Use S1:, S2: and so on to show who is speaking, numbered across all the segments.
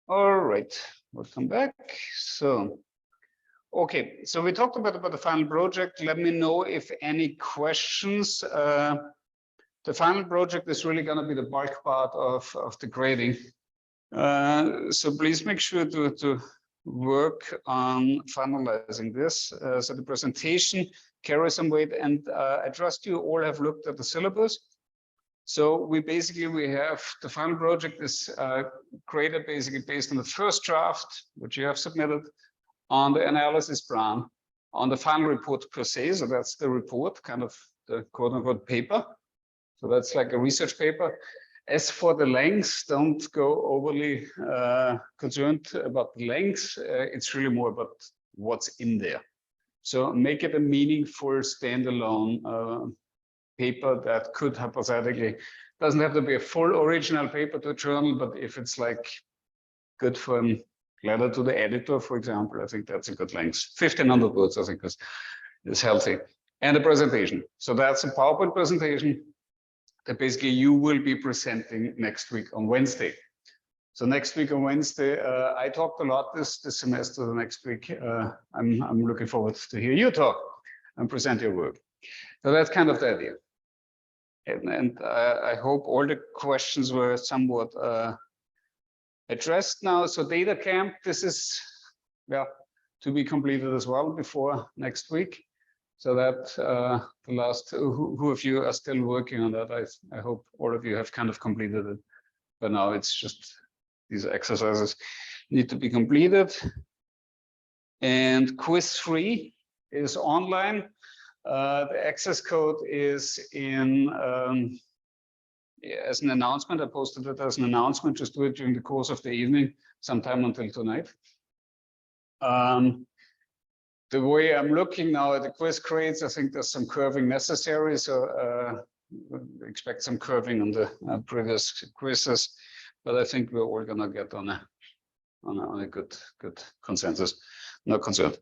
S1: All right, welcome back. So, okay, so we talked about the final project. Let me know if any questions. The final project is really going to be the bulk part of the grading. So please make sure to work on finalizing this. So the presentation carries some weight, and I trust you all have looked at the syllabus. So we have the final project is created basically based on the first draft, which you have submitted, on the analysis plan, on the final report per se. So that's the report, kind of the quote unquote paper. So that's like a research paper. As for the lengths, don't go overly concerned about the lengths. It's really more about what's in there. So make it a meaningful standalone paper that could hypothetically, doesn't have to be a full original paper to a journal, but if it's like good for a letter to the editor, for example, I think that's a good length. 1,500 words, I think is healthy. And a presentation. So that's a PowerPoint presentation that basically you will be presenting next week on Wednesday. So next week on Wednesday, I talked a lot this semester. The next week, I'm looking forward to hear you talk and present your work. So that's kind of the idea. And I hope all the questions were somewhat addressed now. So data camp, this is to be completed as well before next week. So that the last, who of you are still working on that? I hope all of you have kind of completed it. But now it's just these exercises need to be completed. And quiz 3 is online. The access code is in as an announcement. I posted it as an announcement. Just do it during the course of the evening, sometime until tonight. The way I'm looking now at the quiz grades, I think there's some curving necessary. So expect some curving on the previous quizzes, but I think we're all gonna get on a good consensus. No concern.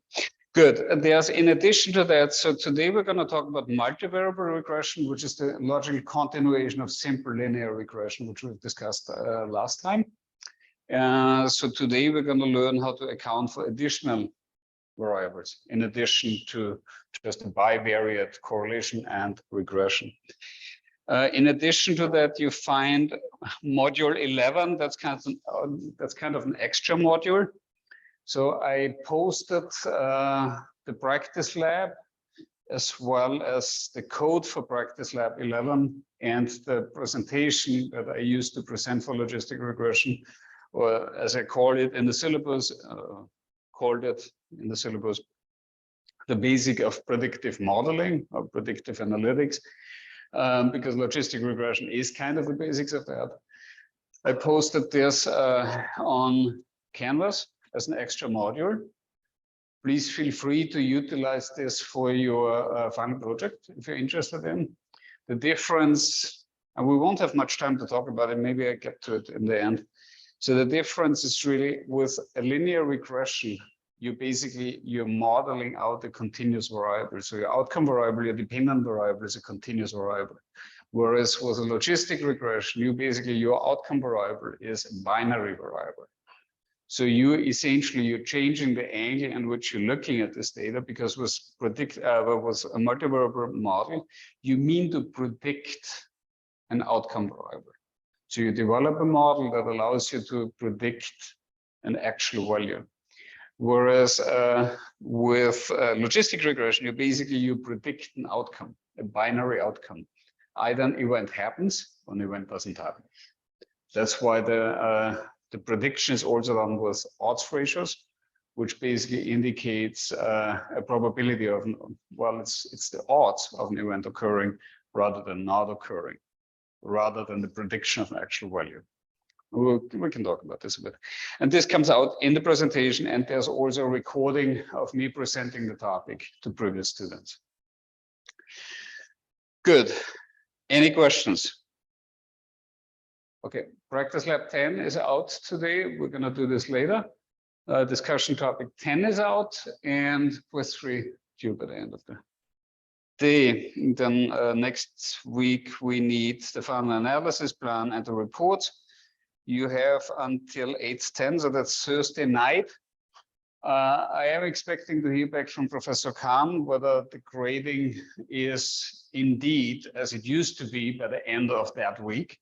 S1: Good. And there's in addition to that, so today we're going to talk about multivariable regression, which is the logical continuation of simple linear regression, which we've discussed last time. So today we're going to learn how to account for additional variables in addition to just a bivariate correlation and regression. In addition to that, you find module 11. That's kind of an extra module. So I posted the practice lab as well as the code for practice lab 11 and the presentation that I used to present for logistic regression, or as I call it in the syllabus, the basic of predictive modeling or predictive analytics, because logistic regression is kind of the basics of that. I posted this on Canvas as an extra module. Please feel free to utilize this for your final project if you're interested in. The difference, and we won't have much time to talk about it, maybe I get to it in the end. So the difference is really with a linear regression, you're modeling out a continuous variable. So your outcome variable, your dependent variable is a continuous variable. Whereas with a logistic regression, your outcome variable is a binary variable. So you're changing the angle in which you're looking at this data, because with a multivariable model, you mean to predict an outcome variable. So you develop a model that allows you to predict an actual value. Whereas with logistic regression, you predict an outcome, a binary outcome. Either an event happens or an event doesn't happen. That's why the prediction is also done with odds ratios, which basically indicates a probability of, well, it's the odds of an event occurring rather than not occurring, rather than the prediction of an actual value. We can talk about this a bit. And this comes out in the presentation, and there's also a recording of me presenting the topic to previous students. Good. Any questions? Okay, practice lab 10 is out today. We're going to do this later. Discussion topic 10 is out, and quiz 3 due by the end of the day. Then next week we need the final analysis plan and the report. you have until 8:10, so that's Thursday night. I am expecting to hear back from Professor Kahn whether the grading is indeed as it used to be by the end of that week.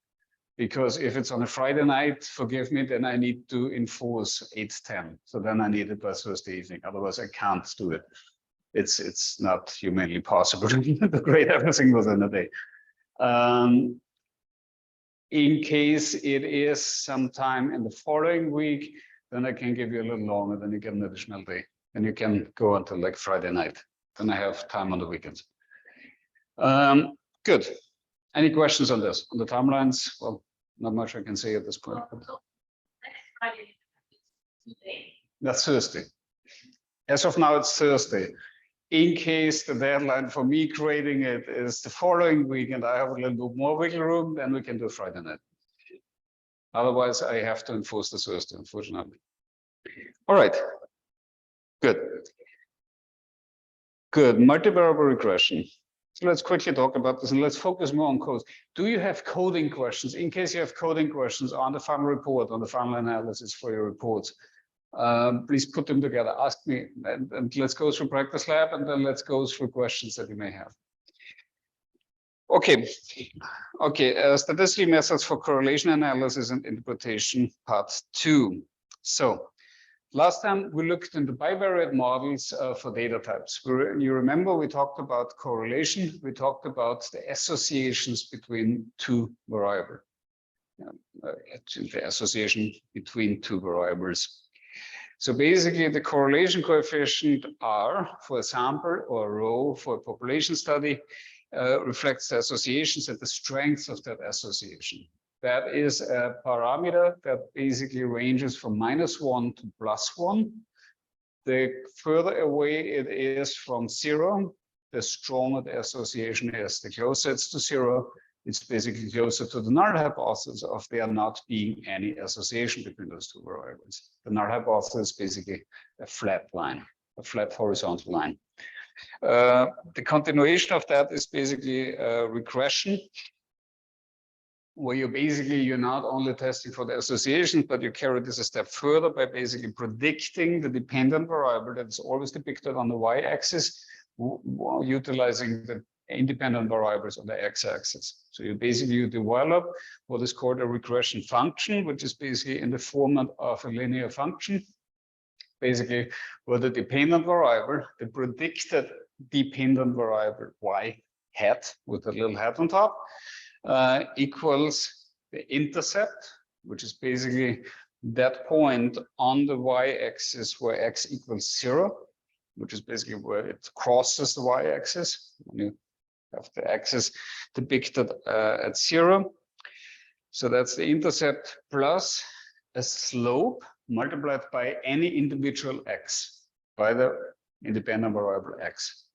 S1: Because if it's on a Friday night, forgive me, then I need to enforce 8:10. So then I need it by Thursday evening. Otherwise, I can't do it. It's not humanly possible to grade everything within a day. In case it is sometime in the following week, then I can give you a little longer, then you get an additional day. And you can go until like Friday night. Then I have time on the weekends. Good. Any questions on this? On the timelines? Well, not much I can say at this point.
S2: Next Friday.
S1: That's Thursday. As of now, it's Thursday. In case the deadline for me grading it is the following week and I have a little bit more wiggle room, then we can do Friday night. Otherwise, I have to enforce the Thursday, unfortunately. All right. Good. Good. Multivariable regression. So let's quickly talk about this and let's focus more on codes. Do you have coding questions? In case you have coding questions on the final report, on the final analysis for your reports, please put them together. Ask me, and let's go through practice lab, and then let's go through questions that you may have. Okay, statistical methods for correlation analysis and interpretation, part 2. So last time we looked into bivariate models for data types. You remember we talked about correlation. We talked about the associations between two variables. The association between two variables. So basically the correlation coefficient R for a sample or rho for a population study reflects the associations and the strengths of that association. That is a parameter that basically ranges from -1 to +1. The further away it is from 0, the stronger the association is. The closer it's to 0, it's basically closer to the null hypothesis of there not being any association between those two variables. The null hypothesis is basically a flat line, a flat horizontal line. The continuation of that is basically regression, where you're not only testing for the associations, but you carry this a step further by basically predicting the dependent variable that is always depicted on the y-axis, utilizing the independent variables on the x-axis. So you develop what is called a regression function, which is basically in the format of a linear function, basically where the dependent variable, the predicted dependent variable y hat with a little hat on top, equals the intercept, which is basically that point on the y-axis where x equals 0, which is basically where it crosses the y-axis. When you have the axis depicted at 0. So that's the intercept plus a slope multiplied by any individual x, by the independent variable x.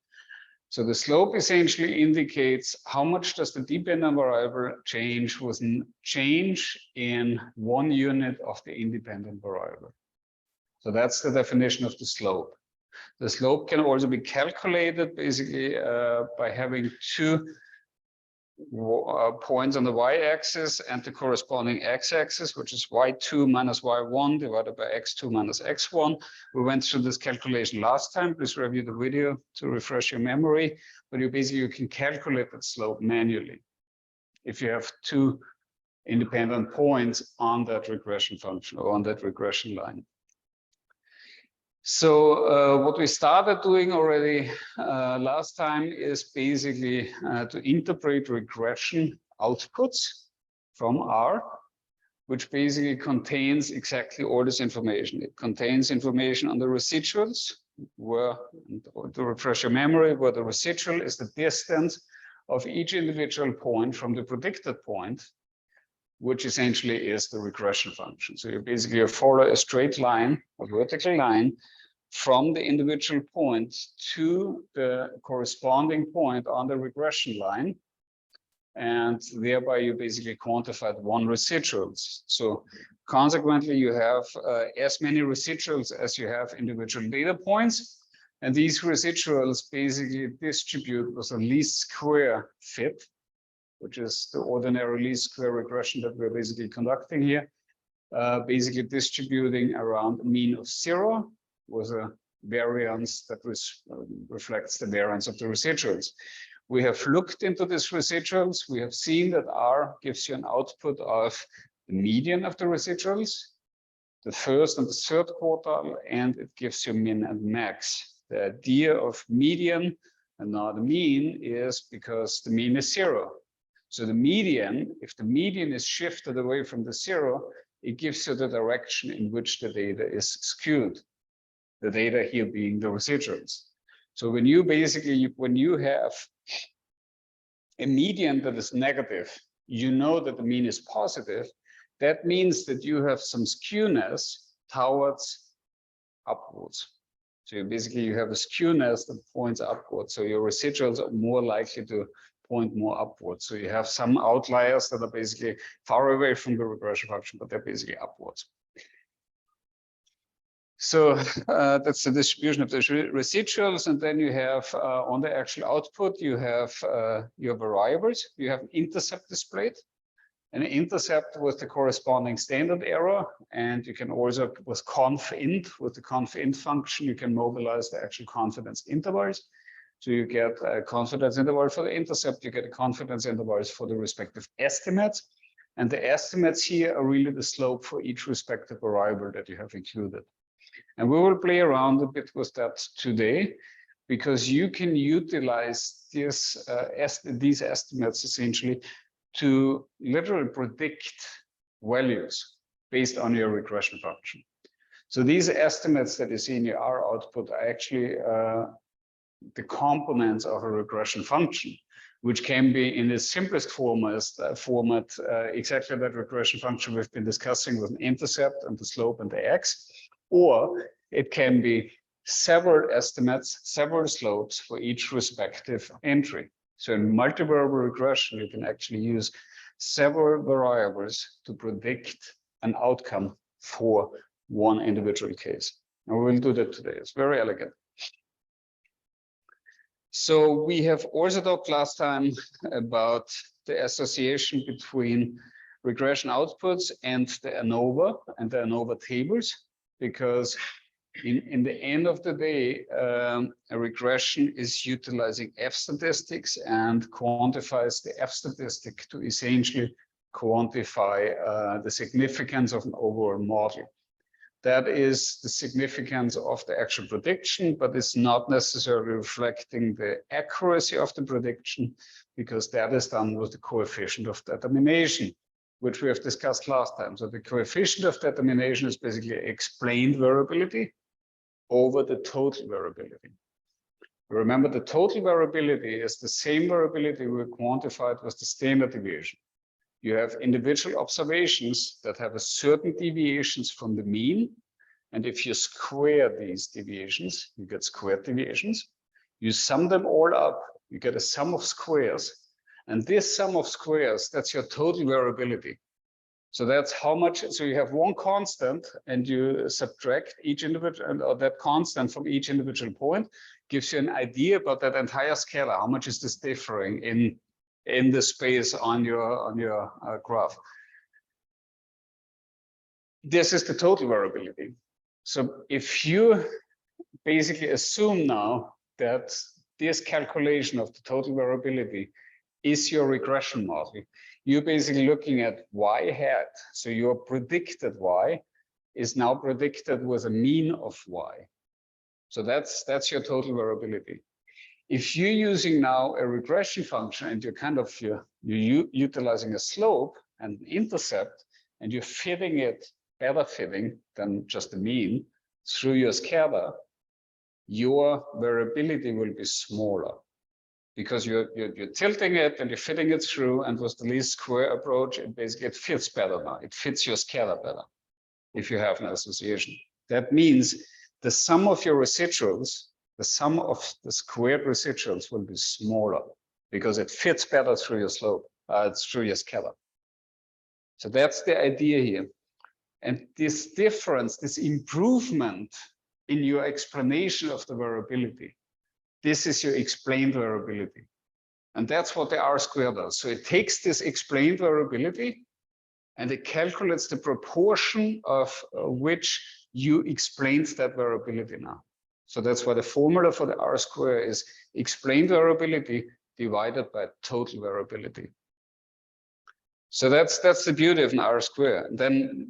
S1: So the slope essentially indicates how much does the dependent variable change with change in 1 unit of the independent variable. So that's the definition of the slope. The slope can also be calculated basically by having two points on the y-axis and the corresponding x-axis, which is y2 minus y1 divided by x2 minus x1. We went through this calculation last time. Please review the video to refresh your memory. But you can calculate that slope manually if you have two independent points on that regression function or on that regression line. So what we started doing already last time is basically to interpret regression outputs from R, which basically contains exactly all this information. It contains information on the residuals, where, to refresh your memory, where the residual is the distance of each individual point from the predicted point, which essentially is the regression function. So you basically follow a straight line, a vertical line, from the individual point to the corresponding point on the regression line. And thereby you basically quantified one residuals. So consequently, you have as many residuals as you have individual data points. And these residuals basically distribute with a least square fit, which is the ordinary least square regression that we're basically conducting here. basically distributing around a mean of 0 with a variance that reflects the variance of the residuals. We have looked into these residuals. We have seen that R gives you an output of the median of the residuals, the first and the third quartile, and it gives you min and max. The idea of median and not the mean is because the mean is 0. So the median, if the median is shifted away from the 0, it gives you the direction in which the data is skewed. The data here being the residuals. So when you when you have a median that is negative, you know that the mean is positive. That means that you have some skewness towards upwards. So you have a skewness that points upwards. So your residuals are more likely to point more upwards. So you have some outliers that are basically far away from the regression function, but they're basically upwards. So that's the distribution of the residuals. And then you have on the actual output, you have your variables. You have an intercept displayed, an intercept with the corresponding standard error. And you can also, with conf_int, with the conf_int function, you can mobilize the actual confidence intervals. So you get a confidence interval for the intercept, you get a confidence intervals for the respective estimates. And the estimates here are really the slope for each respective variable that you have included. And we will play around a bit with that today, because you can utilize these estimates essentially to literally predict values based on your regression function. So these estimates that you see in your R output are actually the components of a regression function, which can be in the simplest format exactly that regression function we've been discussing with an intercept and the slope and the x, or it can be several estimates, several slopes for each respective entry. So in multivariable regression, you can actually use several variables to predict an outcome for one individual case. And we will do that today. It's very elegant. So we have also talked last time about the association between regression outputs and the ANOVA and the ANOVA tables, because in the end of the day, a regression is utilizing F statistics and quantifies the F statistic to essentially quantify the significance of an overall model. That is the significance of the actual prediction, but it's not necessarily reflecting the accuracy of the prediction, because that is done with the coefficient of determination, which we have discussed last time. So the coefficient of determination is basically explained variability over the total variability. Remember, the total variability is the same variability we quantified with the standard deviation. You have individual observations that have a certain deviations from the mean. And if you square these deviations, you get squared deviations. You sum them all up, you get a sum of squares. And this sum of squares, that's your total variability. So that's how much, so you have one constant and you subtract each individual, or that constant from each individual point, gives you an idea about that entire scalar. How much is this differing in the space on your graph? This is the total variability. So if you basically assume now that this calculation of the total variability is your regression model, you're basically looking at y hat. So your predicted y is now predicted with a mean of y. So that's your total variability. If you're using now a regression function and you're utilizing a slope and an intercept, and you're fitting it, better fitting than just the mean, through your scalar, your variability will be smaller, because you're tilting it and you're fitting it through, and with the least square approach, it fits better now. It fits your scalar better if you have an association. That means the sum of your residuals, the sum of the squared residuals will be smaller, because it fits better through your slope, through your scalar. So that's the idea here. And this difference, this improvement in your explanation of the variability, this is your explained variability. And that's what the R squared does. So it takes this explained variability and it calculates the proportion of which you explained that variability now. So that's why the formula for the R square is explained variability divided by total variability. So that's the beauty of an R square. And then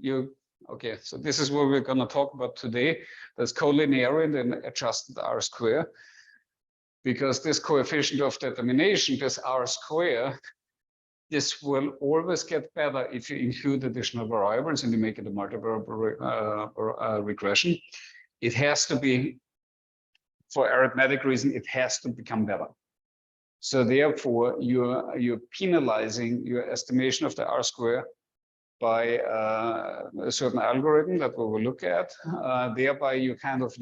S1: okay, so this is what we're going to talk about today. That's collinearity and adjusted R square. Because this coefficient of determination, this R square, this will always get better if you include additional variables and you make it a multivariable regression. It has to be, for arithmetic reason, it has to become better. So therefore, you're penalizing your estimation of the R square by a certain algorithm that we will look at. Thereby, you're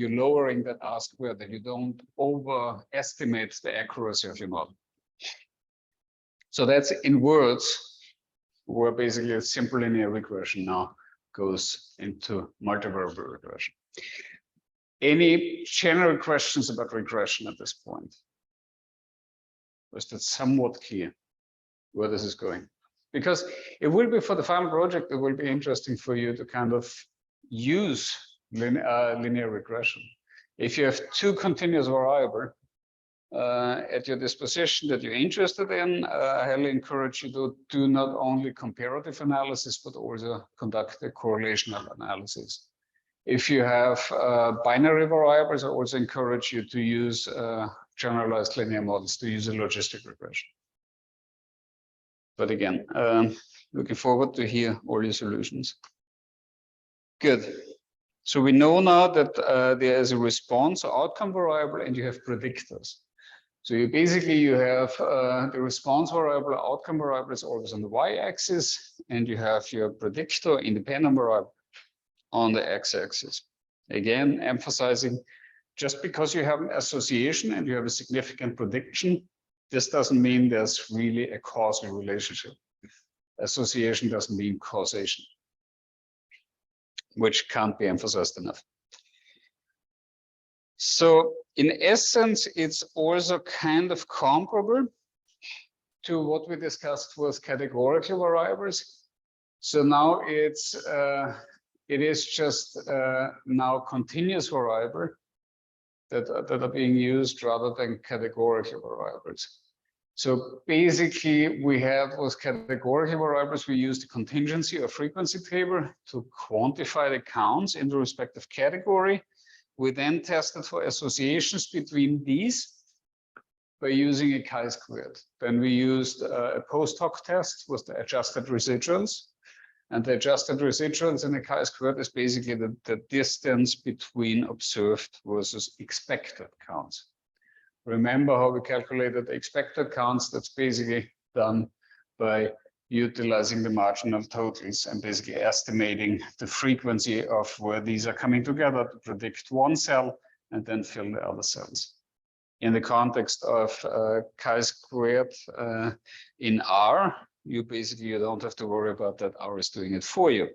S1: lowering that R square, that you don't overestimate the accuracy of your model. So that's in words, where basically a simple linear regression now goes into multivariable regression. Any general questions about regression at this point? Was that somewhat clear where this is going? Because it will be, for the final project, it will be interesting for you to kind of use linear regression. If you have two continuous variables at your disposition that you're interested in, I highly encourage you to do not only comparative analysis, but also conduct a correlational analysis. If you have binary variables, I also encourage you to use generalized linear models, to use a logistic regression. But again, looking forward to hear all your solutions. Good. So we know now that there is a response or outcome variable and you have predictors. So you have the response variable, outcome variable is always on the y-axis, and you have your predictor, independent variable, on the x-axis. Again, emphasizing, just because you have an association and you have a significant prediction, this doesn't mean there's really a causal relationship. Association doesn't mean causation, which can't be emphasized enough. So in essence, it's also kind of comparable to what we discussed with categorical variables. So now it is just now continuous variable that are being used rather than categorical variables. So basically, we have with categorical variables, we use the contingency or frequency table to quantify the counts in the respective category. We then tested for associations between these by using a chi-squared. Then we used a post hoc test with the adjusted residuals. And the adjusted residuals in the chi-squared is basically the distance between observed versus expected counts. Remember how we calculated the expected counts? That's basically done by utilizing the marginal totals and basically estimating the frequency of where these are coming together to predict one cell and then fill the other cells. In the context of chi-squared in R, you don't have to worry about that. R is doing it for you.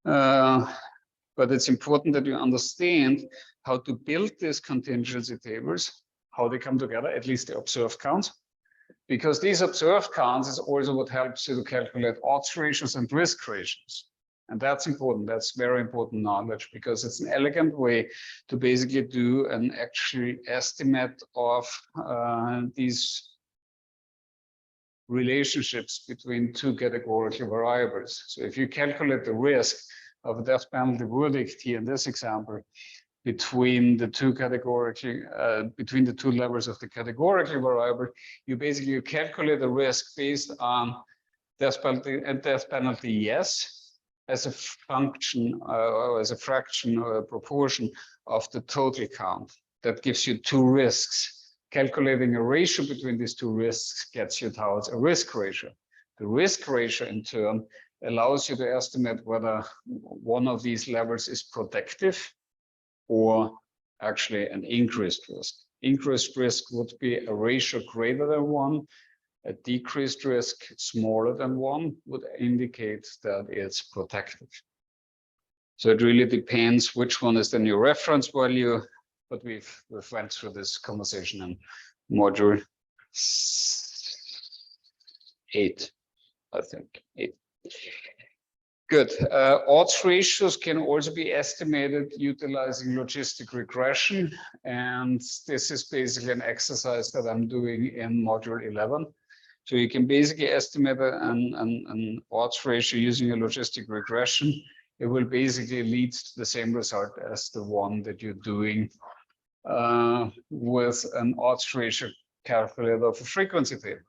S1: But it's important that you understand how to build these contingency tables, how they come together, at least the observed counts, because these observed counts is also what helps you to calculate odds ratios and risk ratios. And that's important. That's very important knowledge, because it's an elegant way to basically do an actual estimate of these relationships between two categorical variables. So if you calculate the risk of a death penalty verdict here in this example between the two between the two levels of the categorical variable, you calculate the risk based on death penalty yes, as a function or as a fraction or a proportion of the total count. That gives you two risks. Calculating a ratio between these two risks gets you towards a risk ratio. The risk ratio, in turn, allows you to estimate whether one of these levels is protective or actually an increased risk. Increased risk would be a ratio greater than 1. A decreased risk smaller than 1 would indicate that it's protective. So it really depends which one is the new reference value. But we've went through this conversation in module 8, I think. 8. Good. Odds ratios can also be estimated utilizing logistic regression. And this is basically an exercise that I'm doing in module 11. So you can basically estimate an odds ratio using a logistic regression. It will basically lead to the same result as the one that you're doing with an odds ratio calculator of a frequency table.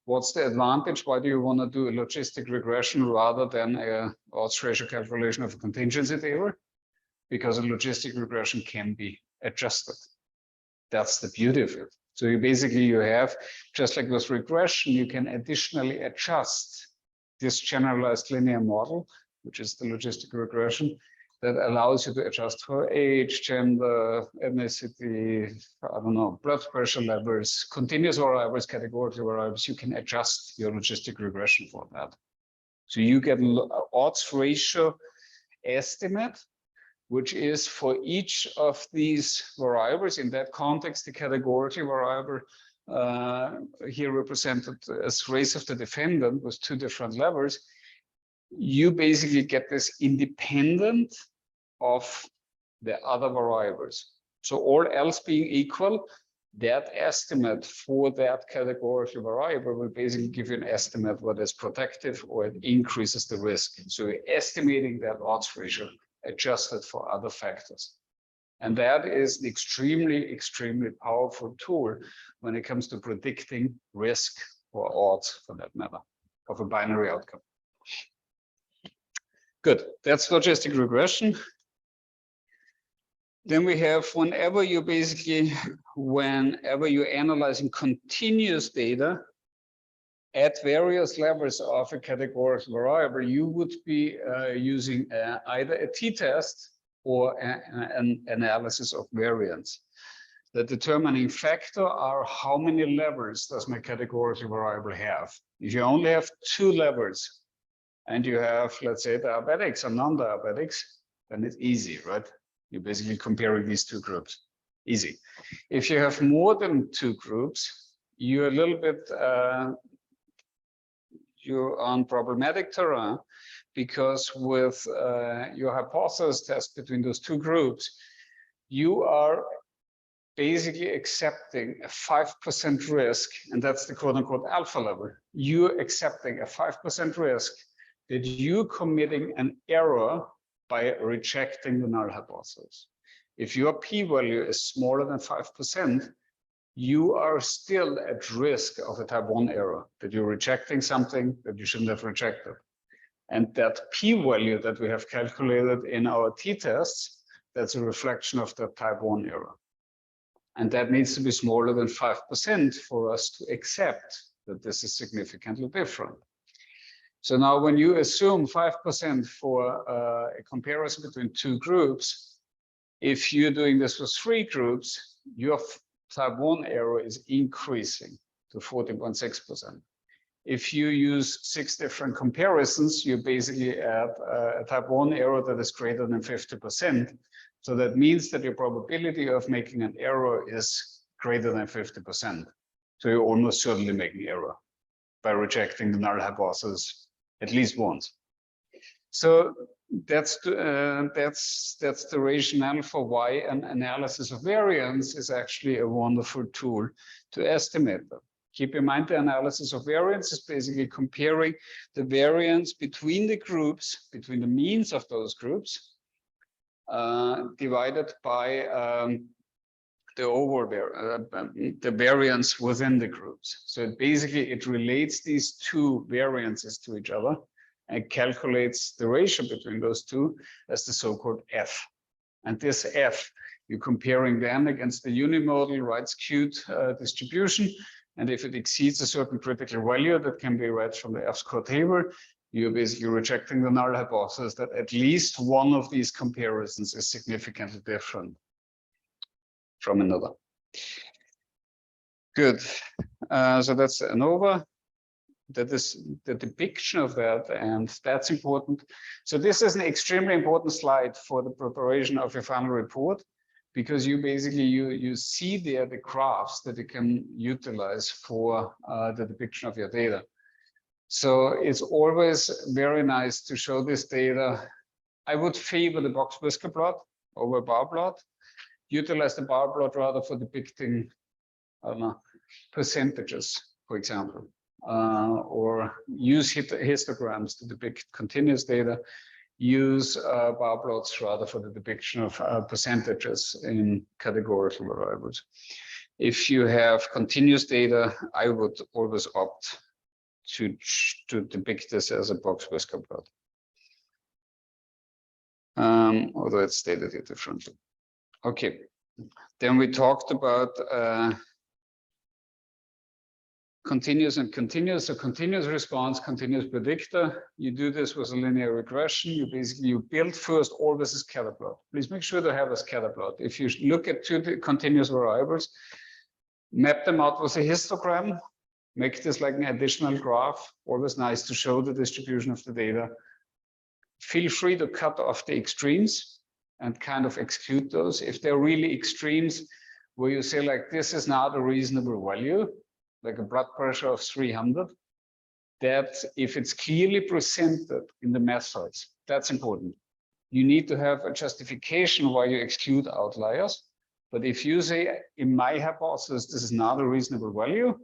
S1: What's the advantage? Why do you want to do a logistic regression rather than a odds ratio calculation of a contingency table? Because a logistic regression can be adjusted. That's the beauty of it. So you have, just like with regression, you can additionally adjust this generalized linear model, which is the logistic regression, that allows you to adjust for age, gender, ethnicity, I don't know, blood pressure levels, continuous variables, categorical variables. You can adjust your logistic regression for that. So you get an odds ratio estimate, which is for each of these variables. In that context, the categorical variable here represented as race of the defendant with 2 different levels. You basically get this independent of the other variables. So all else being equal, that estimate for that categorical variable will basically give you an estimate what is protective or it increases the risk. So you're estimating that odds ratio adjusted for other factors. And that is an extremely, extremely powerful tool when it comes to predicting risk or odds, for that matter, of a binary outcome. Good, that's logistic regression. Then we have whenever you're analyzing continuous data at various levels of a categorical variable, you would be using either a t-test or an analysis of variance. The determining factor are how many levels does my categorical variable have. If you only have 2 levels, and you have, let's say, diabetics and non-diabetics, then it's easy, right? You're basically comparing these 2 groups. Easy. If you have more than 2 groups, you're a little bit, you're on problematic terrain, because with your hypothesis test between those 2 groups, you are basically accepting a 5% risk, and that's the quote-unquote alpha level. You're accepting a 5% risk that you're committing an error by rejecting the null hypothesis. If your p-value is smaller than 5%, you are still at risk of a type 1 error, that you're rejecting something that you shouldn't have rejected. And that p-value that we have calculated in our t-tests, that's a reflection of the type 1 error. And that needs to be smaller than 5% for us to accept that this is significantly different. So now when you assume 5% for a comparison between 2 groups, if you're doing this with 3 groups, your type 1 error is increasing to 14.6%. If you use 6 different comparisons, you basically add a type 1 error that is greater than 50%. So that means that your probability of making an error is greater than 50%. So you're almost certainly making error by rejecting the null hypothesis at least once. So that's the rationale for why an analysis of variance is actually a wonderful tool to estimate them. Keep in mind, the analysis of variance is basically comparing the variance between the groups, between the means of those groups, divided by the overall the variance within the groups. So basically it relates these 2 variances to each other and calculates the ratio between those 2 as the so-called F. And this F, you're comparing them against the unimodal right-skewed distribution. And if it exceeds a certain critical value that can be read from the F-score table, you're basically rejecting the null hypothesis that at least one of these comparisons is significantly different from another. Good. So that's ANOVA. That is the depiction of that, and that's important. So this is an extremely important slide for the preparation of your final report, because you basically you see there the graphs that you can utilize for the depiction of your data. So it's always very nice to show this data. I would favor the box whisker plot over bar plot. Utilize the bar plot rather for depicting, I don't know, percentages, for example, or use histograms to depict continuous data. Use bar plots rather for the depiction of percentages in categorical variables. If you have continuous data, I would always opt to depict this as a box whisker plot. Although it's stated here differently. Okay, then we talked about continuous and continuous. So continuous response, continuous predictor. You do this with a linear regression. You build first always a scatter plot. Please make sure to have a scatter plot. If you look at two continuous variables, map them out with a histogram. Make this like an additional graph. Always nice to show the distribution of the data. Feel free to cut off the extremes and kind of exclude those. If they're really extremes where you say like, this is not a reasonable value, like a blood pressure of 300, that if it's clearly presented in the methods, that's important. You need to have a justification why you exclude outliers. But if you say, in my hypothesis, this is not a reasonable value,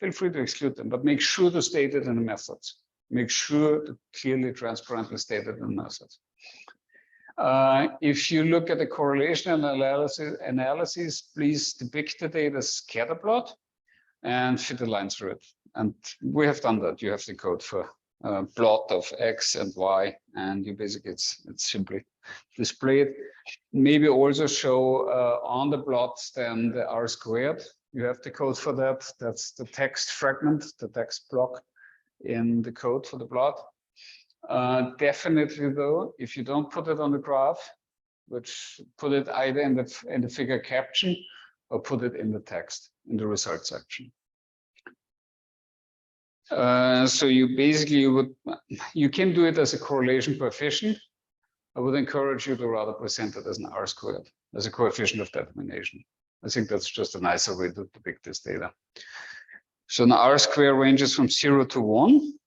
S1: feel free to exclude them, but make sure to state it in the methods. Make sure to clearly, transparently state it in the methods. If you look at the correlation analysis, please depict the data scatter plot and fit the line through it. And we have done that. You have the code for plot of X and Y, and you basically, it's simply displayed. Maybe also show on the plot then the R squared. You have the code for that. That's the text fragment, the text block in the code for the plot. Definitely though, if you don't put it on the graph, which put it either in the figure caption or put it in the text in the result section. So you basically you can do it as a correlation coefficient. I would encourage you to rather present it as an R squared, as a coefficient of determination. I think that's just a nicer way to depict this data. So an R square ranges from 0 to 1,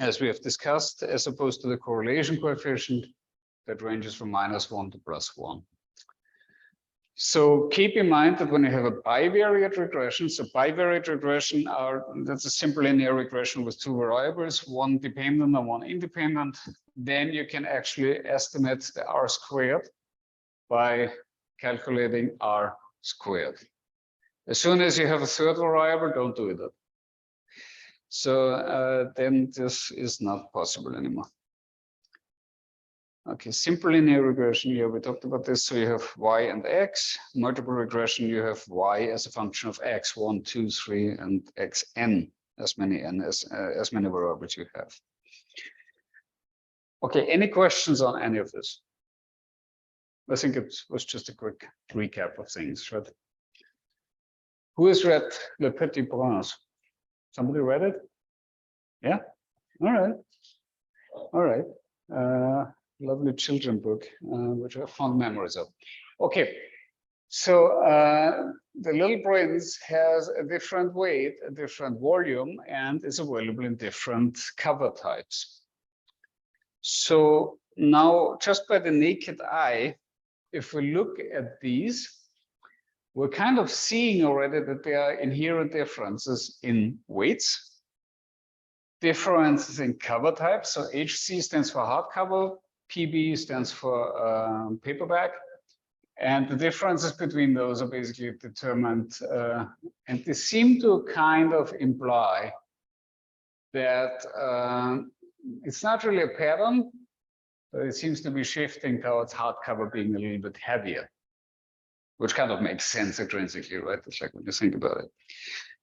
S1: as we have discussed, as opposed to the correlation coefficient that ranges from -1 to +1. So keep in mind that when you have a bivariate regression, so bivariate regression that's a simple linear regression with two variables, one dependent and one independent, then you can actually estimate the R squared by calculating R squared. As soon as you have a third variable, don't do it. So then this is not possible anymore. Okay, simple linear regression, yeah, we talked about this. So you have y and x. Multiple regression, you have y as a function of x, 1, 2, 3, and xn, as many variables you have. Okay, any questions on any of this? I think it was just a quick recap of things, right? Who has read Le Petit Prince? Somebody read it? Yeah? All right. All right. Lovely children book, which I have fond memories of. Okay, so the Little Prince has a different weight, a different volume, and is available in different cover types. So now, just by the naked eye, if we look at these, we're kind of seeing already that there are inherent differences in weights, differences in cover types. So HC stands for hardcover, PB stands for paperback, and the differences between those are basically determined, and they seem to kind of imply that it's not really a pattern, but it seems to be shifting towards hardcover being a little bit heavier, which kind of makes sense intrinsically, right? It's like when you think about it.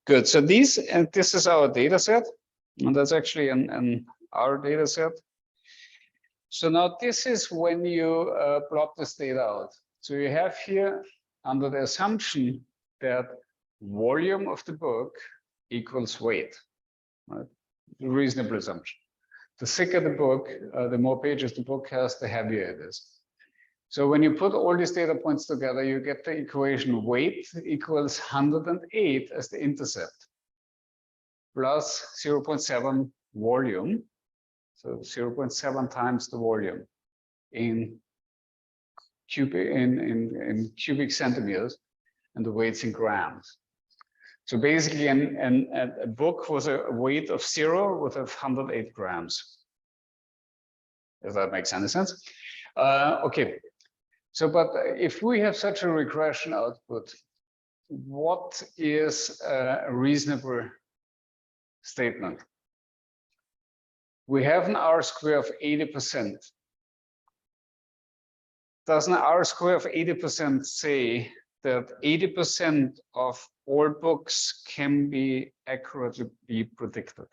S1: Good. So this is our data set, and that's actually an our data set. So now this is when you plot this data out. So you have here, under the assumption that volume of the book equals weight, right? A reasonable assumption. The thicker the book, the more pages the book has, the heavier it is. So when you put all these data points together, you get the equation weight equals 108 as the intercept. plus 0.7 volume. So 0.7 times the volume in cubic centimeters, and the weight's in grams. So basically, a book with a weight of 0 would have 108 grams. If that makes any sense. Okay. So, but if we have such a regression output, what is a reasonable statement? We have an R square of 80%. Does an R square of 80% say that 80% of all books can be accurately predicted?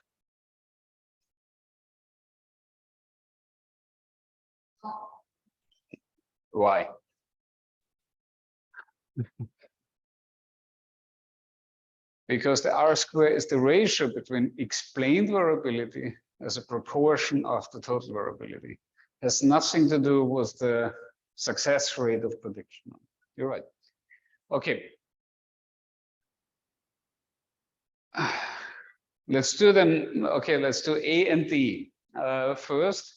S1: Why? Because the R square is the ratio between explained variability as a proportion of the total variability. It has nothing to do with the success rate of prediction. You're right. Okay. Let's do them. Okay, let's do A and D first.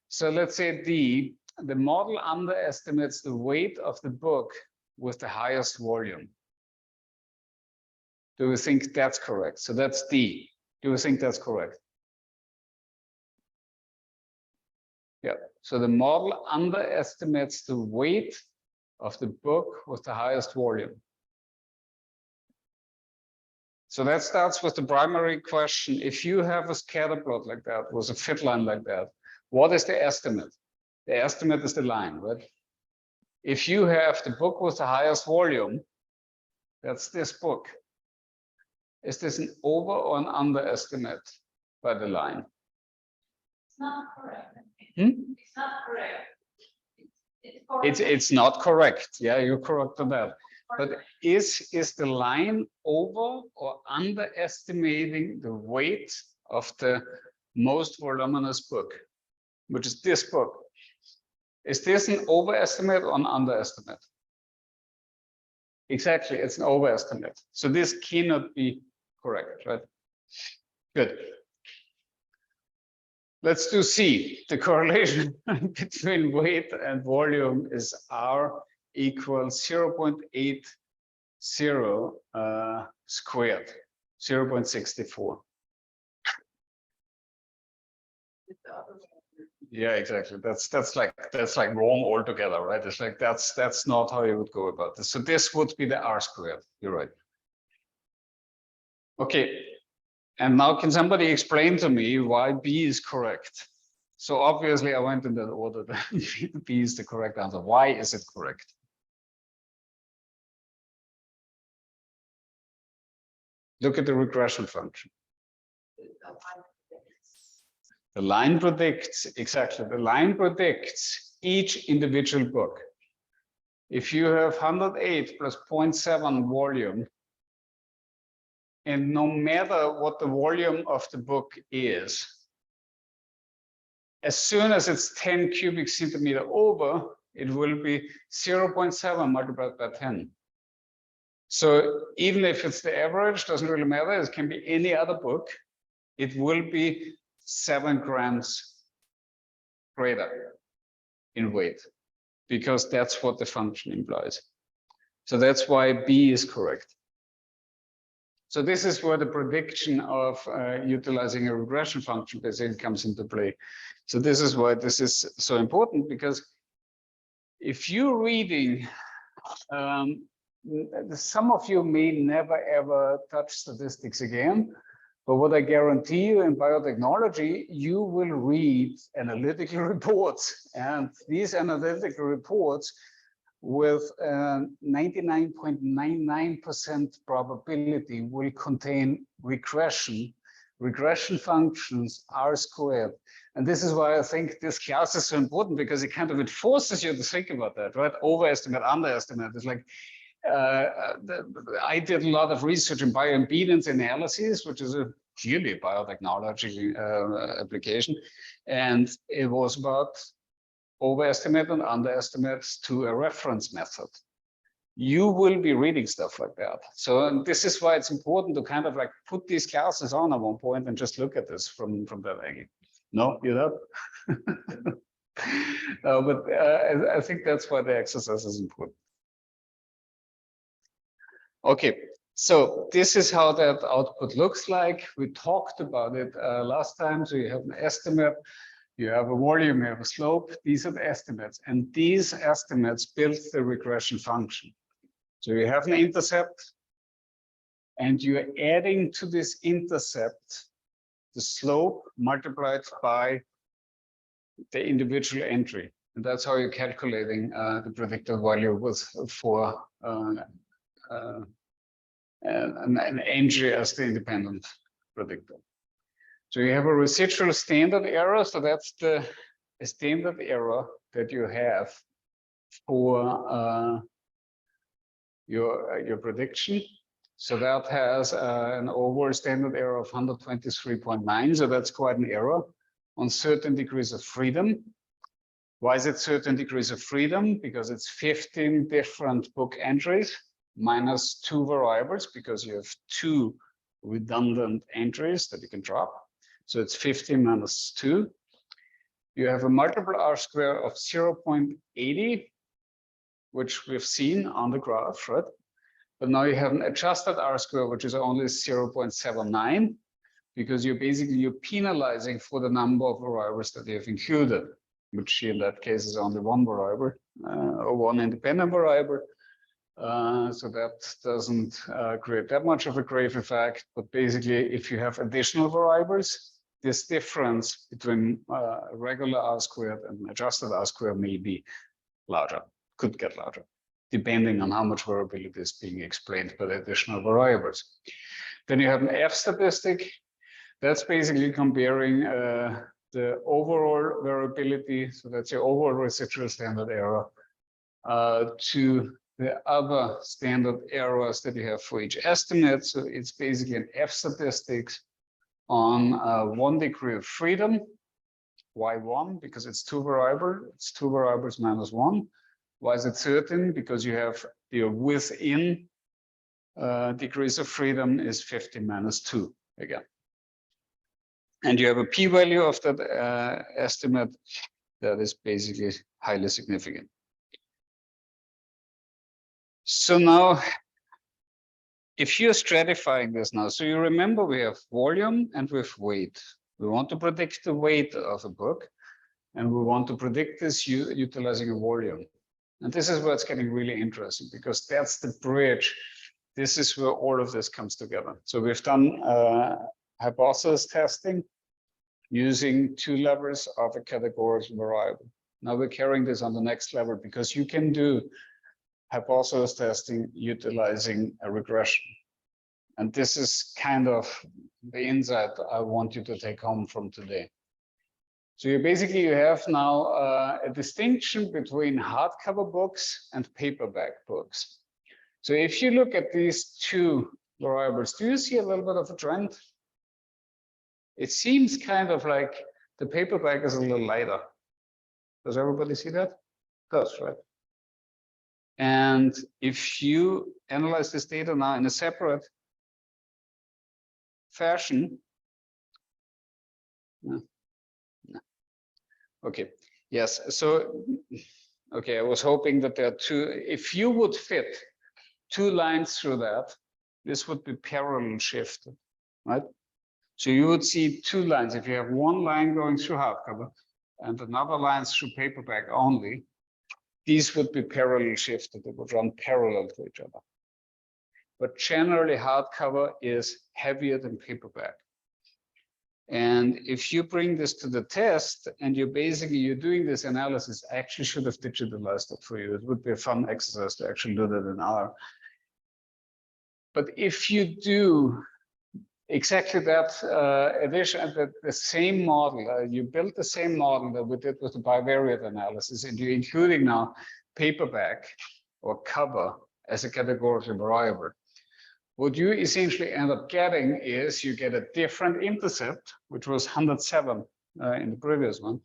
S1: So let's say D, the model underestimates the weight of the book with the highest volume. Do you think that's correct? So that's D. Do you think that's correct? Yeah. So the model underestimates the weight of the book with the highest volume. So that starts with the primary question. If you have a scatter plot like that, with a fit line like that, what is the estimate? The estimate is the line, right? If you have the book with the highest volume, that's this book. Is this an over or an underestimate by the line?
S2: It's not correct.
S1: Hmm?
S2: It's not correct. It's correct.
S1: It's not correct. Yeah, you're correct on that. But is the line over or underestimating the weight of the most voluminous book, which is this book? Is this an overestimate or an underestimate? Exactly, it's an overestimate. So this cannot be correct, right? Good. Let's do C. The correlation between weight and volume is R equals 0.80 squared, 0.64. Yeah, exactly. That's like wrong altogether, right? It's like that's not how you would go about this. So this would be the R squared. You're right. Okay. And now can somebody explain to me why B is correct? So obviously I went in that order. B is the correct answer. Why is it correct? Look at the regression function. The line predicts, exactly, the line predicts each individual book. If you have 108 plus 0.7 volume, and no matter what the volume of the book is, as soon as it's 10 cubic centimeter over, it will be 0.7 multiplied by 10. So even if it's the average, doesn't really matter, it can be any other book, it will be 7 grams greater in weight, because that's what the function implies. So that's why B is correct. So this is where the prediction of utilizing a regression function basically comes into play. So this is why this is so important, because if you're reading, some of you may never ever touch statistics again, but what I guarantee you in biotechnology, you will read analytical reports, and these analytical reports with 99.99% probability will contain regression functions R squared. And this is why I think this class is so important, because it forces you to think about that, right? Overestimate, underestimate. It's like, I did a lot of research in bioimpedance analysis, which is a clearly biotechnology application. And it was about overestimate and underestimates to a reference method. you will be reading stuff like that. So this is why it's important to kind of like put these classes on at one point and just look at this from that angle. No, you don't. But I think that's why the exercise is important. Okay, so this is how that output looks like. We talked about it last time. So you have an estimate, you have a volume, you have a slope. These are the estimates, and these estimates build the regression function. So you have an intercept, and you're adding to this intercept the slope multiplied by the individual entry. And that's how you're calculating the predicted value for an entry as the independent predictor. So you have a residual standard error. So that's the standard error that you have for your prediction. So that has an overall standard error of 123.9. So that's quite an error on certain degrees of freedom. Why is it certain degrees of freedom? Because it's 15 different book entries minus 2 variables, because you have 2 redundant entries that you can drop. So it's 15 minus 2. You have a multiple R-square of 0.80, which we've seen on the graph, right? But now you have an adjusted R-square, which is only 0.79, because you're penalizing for the number of variables that you have included, which in that case is only 1 variable or 1 independent variable. So that doesn't create that much of a grave effect. But basically, if you have additional variables, this difference between regular R-squared and adjusted R-squared may be larger, could get larger, depending on how much variability is being explained by the additional variables. Then you have an F statistic. That's basically comparing the overall variability, so that's your overall residual standard error, to the other standard errors that you have for each estimate. So it's basically an F statistics on 1 degree of freedom. Why 1? Because it's 2 variables. It's 2 variables minus 1. Why is it certain? Because you have your within degrees of freedom is 15 minus 2 again. And you have a p-value of that estimate that is basically highly significant. So now, if you're stratifying this now, so you remember we have volume and we have weight. We want to predict the weight of a book, and we want to predict this utilizing a volume. And this is where it's getting really interesting, because that's the bridge. This is where all of this comes together. So we've done hypothesis testing using 2 levels of a categorical variable. Now we're carrying this on the next level, because you can do hypothesis testing utilizing a regression. And this is kind of the insight I want you to take home from today. So you have now a distinction between hardcover books and paperback books. So if you look at these 2 variables, do you see a little bit of a trend? It seems kind of like the paperback is a little lighter. Does everybody see that? Does, right? And if you analyze this data now in a separate fashion, okay, yes. So, okay, I was hoping that there are 2. If you would fit 2 lines through that, this would be parallel shifted, right? So you would see 2 lines. If you have 1 line going through hardcover and another line through paperback only, these would be parallel shifted. They would run parallel to each other. But generally, hardcover is heavier than paperback. And if you bring this to the test and you're doing this analysis, I actually should have digitalized it for you. It would be a fun exercise to actually do that in R. But if you do exactly that addition, the same model, you built the same model that we did with the bivariate analysis, and you're including now paperback or cover as a categorical variable. What you essentially end up getting is you get a different intercept, which was 107 in the previous one.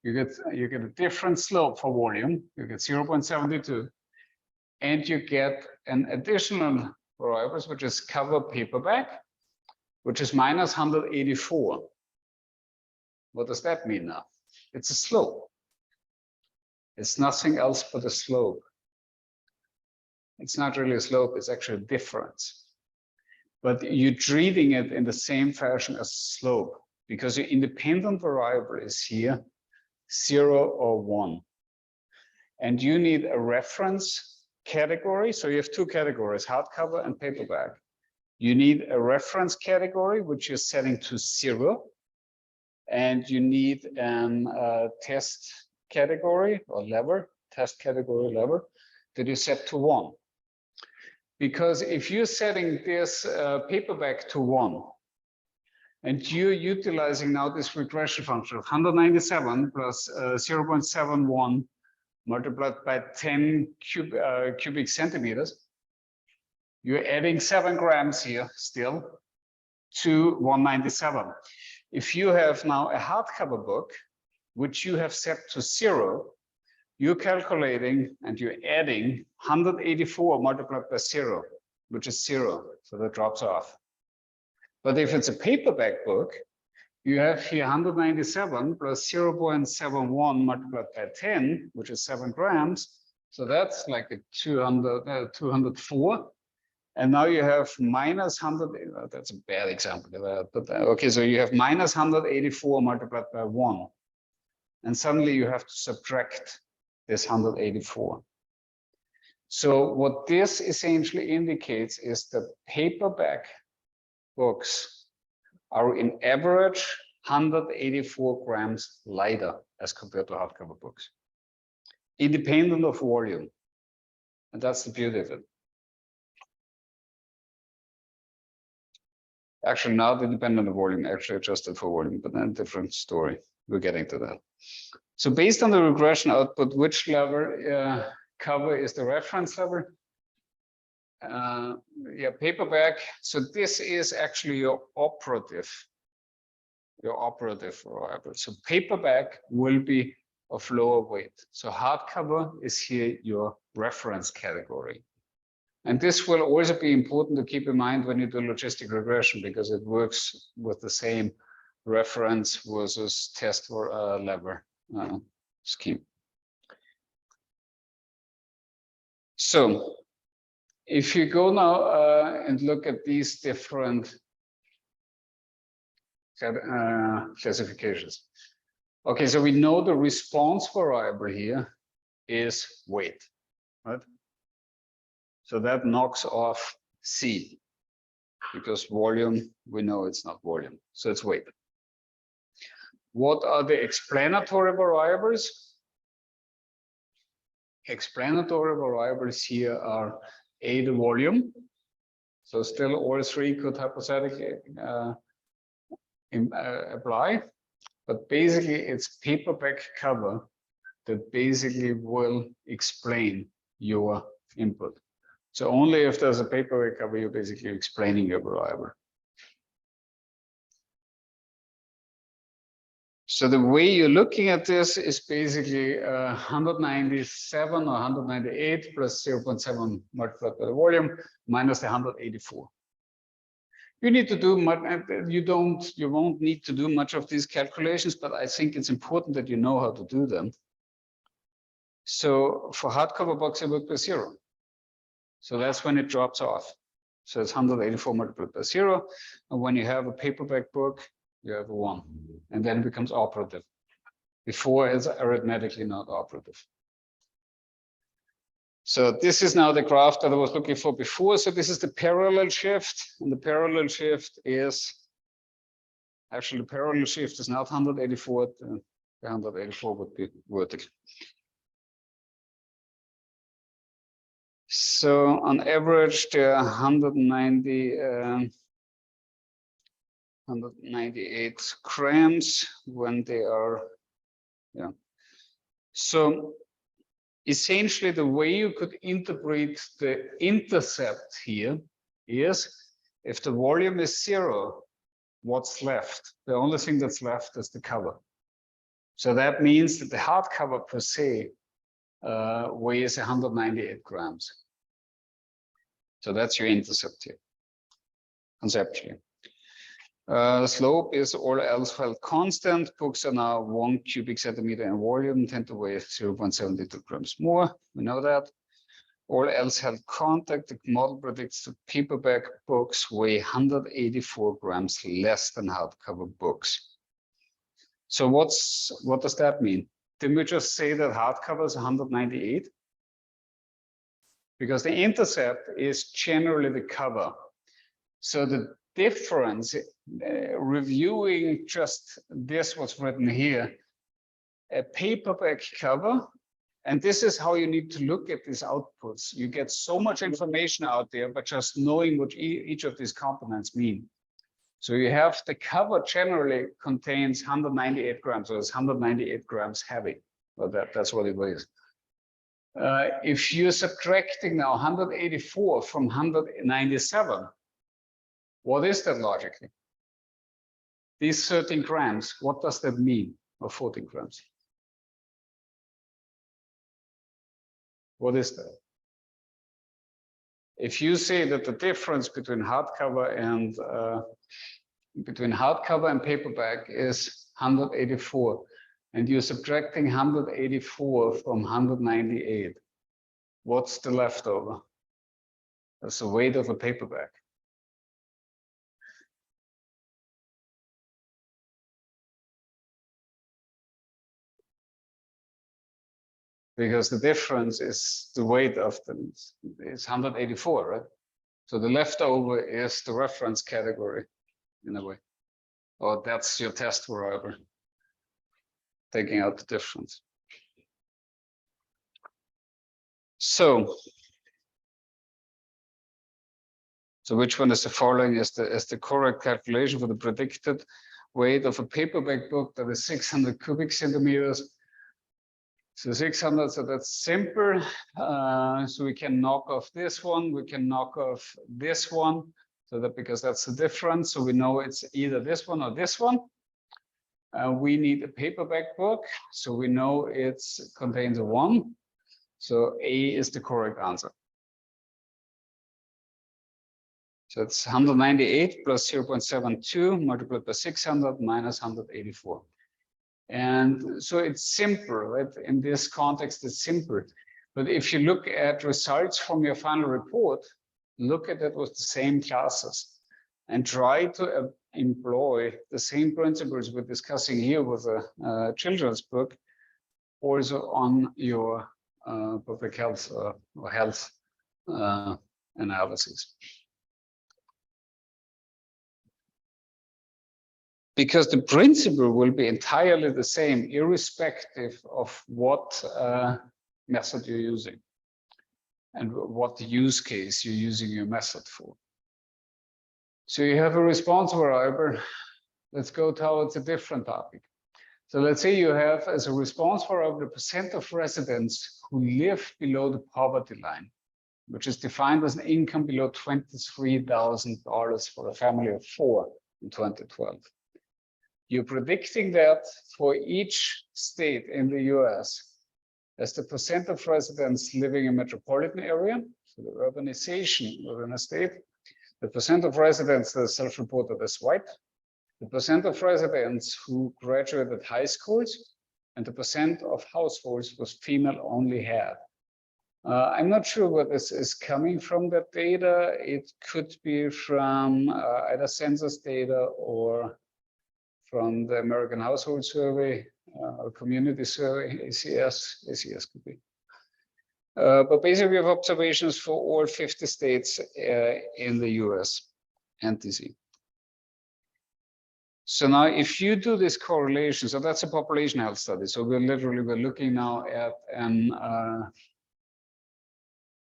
S1: You get a different slope for volume. You get 0.72. and you get an additional variables, which is cover paperback, which is minus 184. What does that mean now? It's a slope. It's nothing else but a slope. It's not really a slope, it's actually a difference. But you're treating it in the same fashion as slope, because your independent variable is here 0 or 1. And you need a reference category. So you have two categories, hardcover and paperback. You need a reference category, which you're setting to 0. And you need a test category or lever, test category lever, that you set to 1. Because if you're setting this paperback to 1, and you're utilizing now this regression function of 197 plus 0.71 multiplied by 10 cubic centimeters, you're adding 7 grams here still to 197. If you have now a hardcover book, which you have set to 0, you're calculating and you're adding 184 multiplied by 0, which is 0, so that drops off. But if it's a paperback book, you have here 197 plus 0.71 multiplied by 10, which is 7 grams. So that's like a 204. And now you have minus 100, that's a bad example, but okay, so you have minus 184 multiplied by 1. And suddenly you have to subtract this 184. So what this essentially indicates is that paperback books are in average 184 grams lighter as compared to hardcover books, independent of volume. And that's the beauty of it. Actually, now they depend on the volume, actually adjusted for volume, but then a different story. We're getting to that. So based on the regression output, which lever cover is the reference lever? Yeah, paperback. So this is actually your operative variable. So paperback will be of lower weight. So hardcover is here your reference category. And this will also be important to keep in mind when you do logistic regression, because it works with the same reference versus test or lever scheme. So if you go now and look at these different classifications. Okay, so we know the response variable here is weight, right? So that knocks off C, because volume, we know it's not volume, so it's weight. What are the explanatory variables? Explanatory variables here are A, the volume. So still all three could hypothetically apply, but basically it's paperback cover that basically will explain your input. So only if there's a paperback cover, you're basically explaining your variable. So the way you're looking at this is basically 197 or 198 plus 0.7 multiplied by the volume minus the 184. You need to do much, you won't need to do much of these calculations, but I think it's important that you know how to do them. So for hardcover box, it would be 0. So that's when it drops off. So it's 184 multiplied by 0. And when you have a paperback book, you have a 1. And then it becomes operative. Before, it's arithmetically not operative. So this is now the graph that I was looking for before. So this is the parallel shift. And the parallel shift is, actually the parallel shift is not 184. The 184 would be vertical. So on average, there are 198 grams when they are, yeah. So essentially the way you could interpret the intercept here is if the volume is 0, what's left? The only thing that's left is the cover. So that means that the hardcover per se weighs 198 grams. So that's your intercept here, conceptually. Slope is all else held constant. Books are now 1 cubic centimeter in volume, tend to weigh 0.72 grams more. We know that. All else held contact, the model predicts that paperback books weigh 184 grams less than hardcover books. So what does that mean? Didn't we just say that hardcover is 198? Because the intercept is generally the cover. So the difference, reviewing just this, what's written here, a paperback cover, and this is how you need to look at these outputs. You get so much information out there, but just knowing what each of these components mean. So you have the cover generally contains 198 grams, so it's 198 grams heavy. Well, that's what it weighs. If you're subtracting now 184 from 197, what is that logically? These 13 grams, what does that mean? Or 14 grams? What is that? If you say that the difference between hardcover and paperback is 184, and you're subtracting 184 from 198, what's the leftover? That's the weight of a paperback. Because the difference is the weight of them is 184, right? So the leftover is the reference category in a way, or that's your test variable, taking out the difference. So which one is the following is the correct calculation for the predicted weight of a paperback book that is 600 cubic centimeters. So 600, so that's simple. So we can knock off this one, we can knock off this one, so that because that's the difference. So we know it's either this one or this one. We need a paperback book, so we know it contains a 1. So A is the correct answer. So it's 198 plus 0.72 multiplied by 600 minus 184. And so it's simple, right? In this context, it's simple. But if you look at results from your final report, look at it with the same classes and try to employ the same principles we're discussing here with a children's book, also on your public health or health analysis. Because the principle will be entirely the same, irrespective of what method you're using and what use case you're using your method for. So you have a response variable. Let's go towards a different topic. So let's say you have as a response variable the percent of residents who live below the poverty line, which is defined as an income below $23,000 for a family of 4 in 2012. You're predicting that for each state in the US, as the percent of residents living in metropolitan area, so the urbanization within a state, the percent of residents that are self-reported as white, the percent of residents who graduated high schools, and the percent of households with female-only head. I'm not sure where this is coming from, that data. It could be from either census data or from the American Household Survey or Community Survey, ACS could be. But basically we have observations for all 50 states in the US and DC. So now if you do this correlation, so that's a population health study. So we're looking now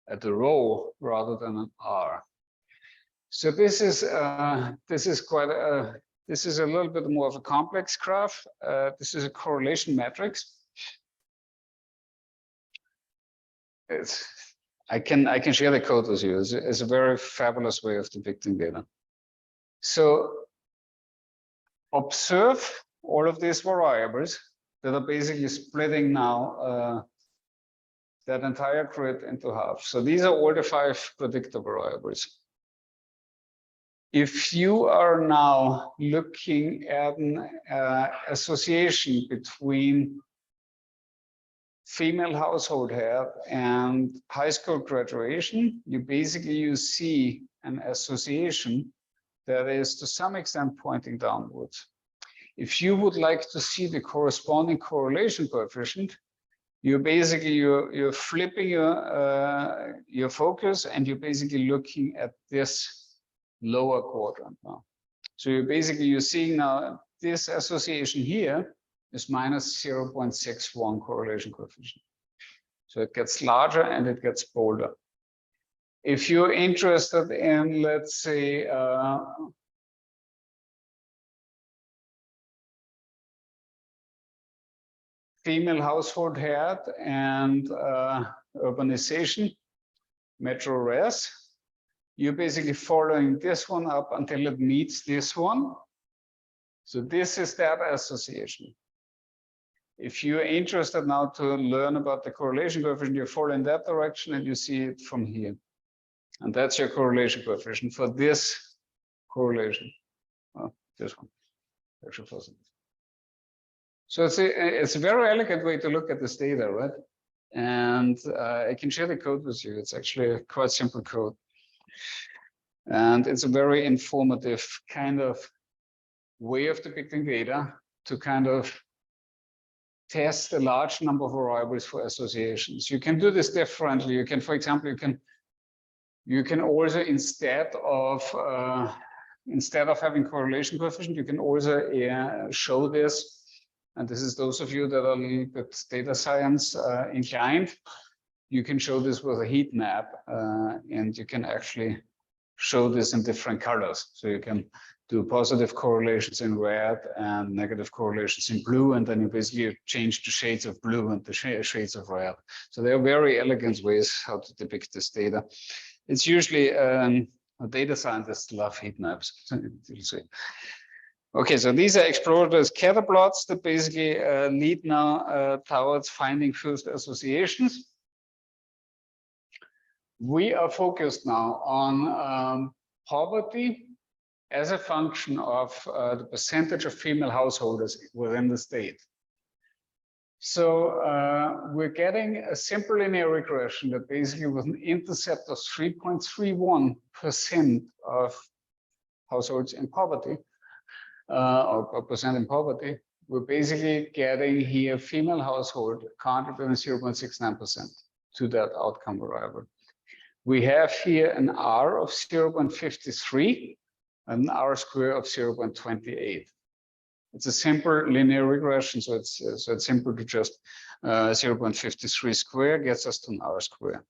S1: at the row rather than an R. So this is quite a, this is a little bit more of a complex graph. This is a correlation matrix. I can share the code with you. It's a very fabulous way of depicting data. So observe all of these variables that are basically splitting now that entire grid into half. So these are all the 5 predictor variables. If you are now looking at an association between female household head and high school graduation, you see an association that is to some extent pointing downwards. If you would like to see the corresponding correlation coefficient, you're flipping your focus, and you're basically looking at this lower quadrant now. So you're seeing now this association here is minus 0.61 correlation coefficient. So it gets larger and it gets bolder. If you're interested in, let's say, female household head and urbanization, metro res, you're basically following this one up until it meets this one. So this is that association. If you're interested now to learn about the correlation coefficient, you follow in that direction and you see it from here. And that's your correlation coefficient for this correlation. Oh, this one, actually positive. So it's a very elegant way to look at this data, right? And I can share the code with you. It's actually a quite simple code. And it's a very informative kind of way of depicting data to kind of test a large number of variables for associations. You can do this differently. You can, for example, you can also instead of having correlation coefficient, you can also show this. And this is those of you that are a little bit data science inclined. You can show this with a heat map, and you can actually show this in different colors. So you can do positive correlations in red and negative correlations in blue, and then you basically change the shades of blue and the shades of red. So there are very elegant ways how to depict this data. It's usually data scientists love heat maps. You'll see. Okay, so these are explored as scatter plots that basically lead now towards finding first associations. We are focused now on poverty as a function of the percentage of female householders within the state. So we're getting a simple linear regression that basically with an intercept of 3.31% of households in poverty, or percent in poverty, we're basically getting here female household contributing 0.69% to that outcome variable. We have here an R of 0.53 and an R square of 0.28. It's a simple linear regression, so it's simple to just 0.53 square gets us to an R square.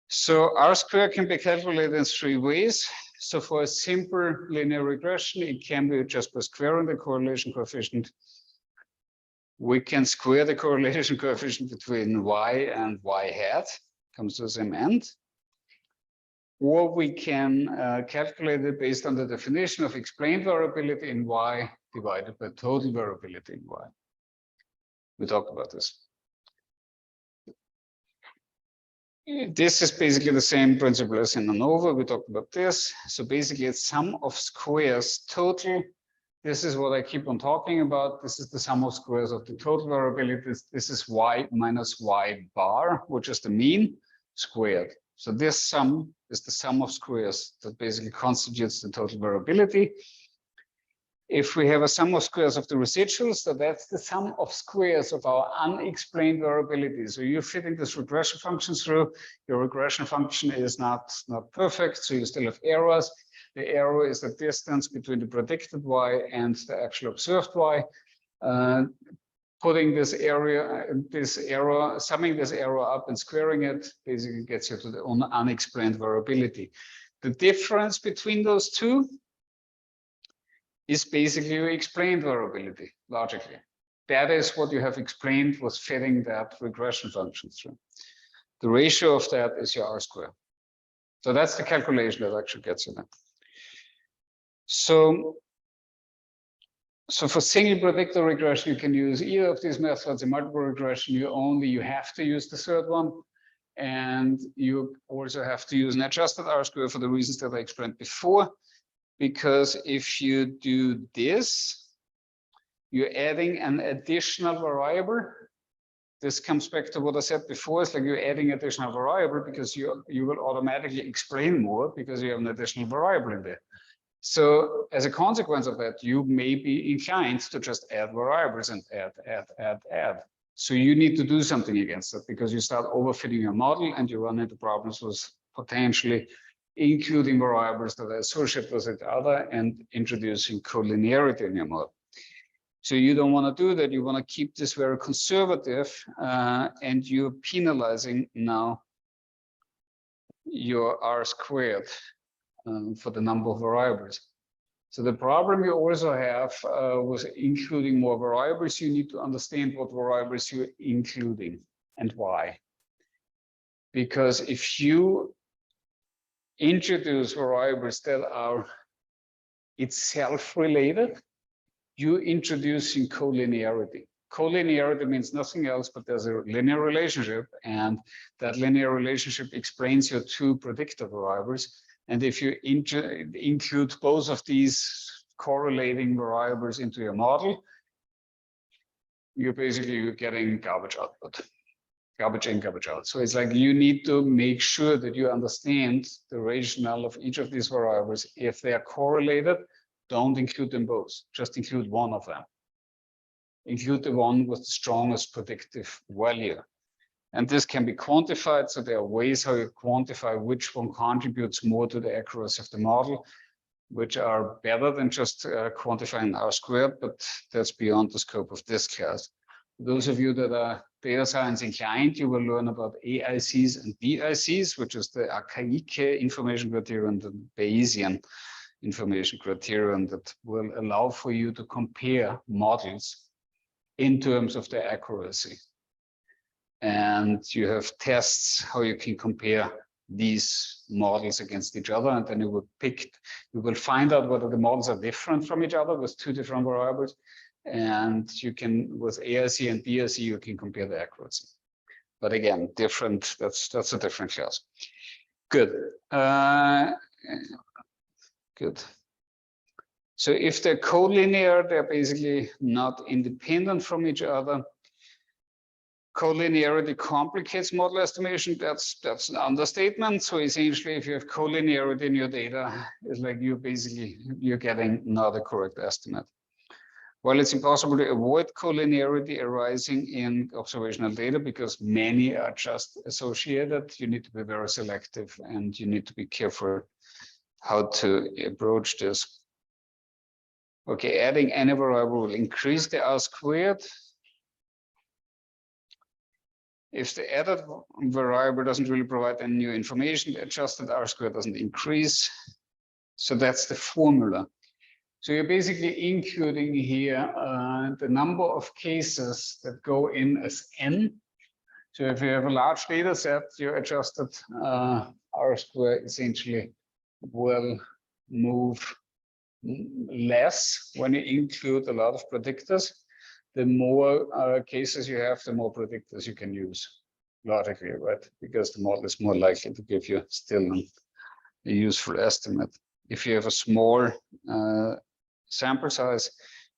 S1: So R square can be calculated in 3 ways. So for a simple linear regression, it can be just by squaring the correlation coefficient. We can square the correlation coefficient between y and y hat, comes to the same end. Or we can calculate it based on the definition of explained variability in y divided by total variability in y. We talked about this. This is basically the same principle as in ANOVA. We talked about this. So basically it's sum of squares total. This is what I keep on talking about. This is the sum of squares of the total variability. This is y minus y bar, which is the mean squared. So this sum is the sum of squares that basically constitutes the total variability. If we have a sum of squares of the residuals, so that's the sum of squares of our unexplained variability. So you're fitting this regression function through. Your regression function is not perfect, so you still have errors. The error is the distance between the predicted y and the actual observed y. Putting this error, summing this error up and squaring it basically gets you to the unexplained variability. The difference between those two is basically your explained variability, logically. That is what you have explained was fitting that regression function through. The ratio of that is your R square. So that's the calculation that actually gets you there. So So for single predictor regression, you can use either of these methods. In multiple regression, you have to use the third one. And you also have to use an adjusted R-square for the reasons that I explained before. Because if you do this, you're adding an additional variable. This comes back to what I said before. It's like you're adding additional variable because you will automatically explain more because you have an additional variable in there. So as a consequence of that, you may be inclined to just add variables and add. So you need to do something against that because you start overfitting your model and you run into problems with potentially including variables that are associated with each other and introducing collinearity in your model. So you don't want to do that. You want to keep this very conservative, and you're penalizing now your R squared for the number of variables. So the problem you also have with including more variables, you need to understand what variables you're including and why. Because if you introduce variables that are itself related, you're introducing collinearity. Collinearity means nothing else, but there's a linear relationship, and that linear relationship explains your two predictor variables. And if you include both of these correlating variables into your model, you're basically getting garbage output, garbage in, garbage out. So it's like you need to make sure that you understand the rationale of each of these variables. If they are correlated, don't include them both, just include one of them. Include the one with the strongest predictive value. And this can be quantified. So there are ways how you quantify which one contributes more to the accuracy of the model, which are better than just quantifying R squared, but that's beyond the scope of this class. Those of you that are data science inclined, you will learn about AICs and BICs, which is the archaic information criterion, the Bayesian information criterion that will allow for you to compare models in terms of their accuracy. And you have tests how you can compare these models against each other, and then you will find out whether the models are different from each other with two different variables. And you can, with AIC and BIC, you can compare the accuracy. But again, different, that's a different class. Good. Good. So if they're collinear, they're basically not independent from each other. Collinearity complicates model estimation. That's an understatement. So essentially, if you have collinearity in your data, it's like you're getting not a correct estimate. Well, it's impossible to avoid collinearity arising in observational data because many are just associated. You need to be very selective and you need to be careful how to approach this. Okay, adding any variable will increase the R squared. If the added variable doesn't really provide any new information, the adjusted R squared doesn't increase. So that's the formula. So you're basically including here the number of cases that go in as n. So if you have a large data set, your adjusted R square essentially will move less when you include a lot of predictors. The more cases you have, the more predictors you can use logically, right? Because the model is more likely to give you still a useful estimate. If you have a small sample size,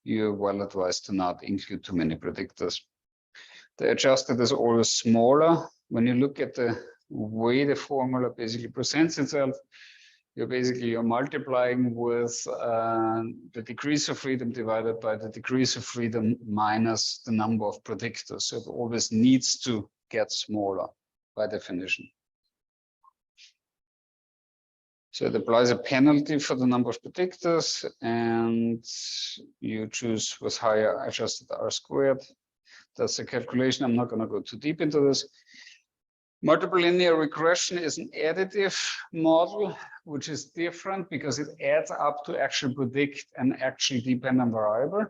S1: you're well advised to not include too many predictors. The adjusted is always smaller. When you look at the way the formula basically presents itself, you're multiplying with the degrees of freedom divided by the degrees of freedom minus the number of predictors. So it always needs to get smaller by definition. So it applies a penalty for the number of predictors, and you choose with higher adjusted R squared. That's the calculation. I'm not going to go too deep into this. Multiple linear regression is an additive model, which is different because it adds up to actually predict an actually dependent variable,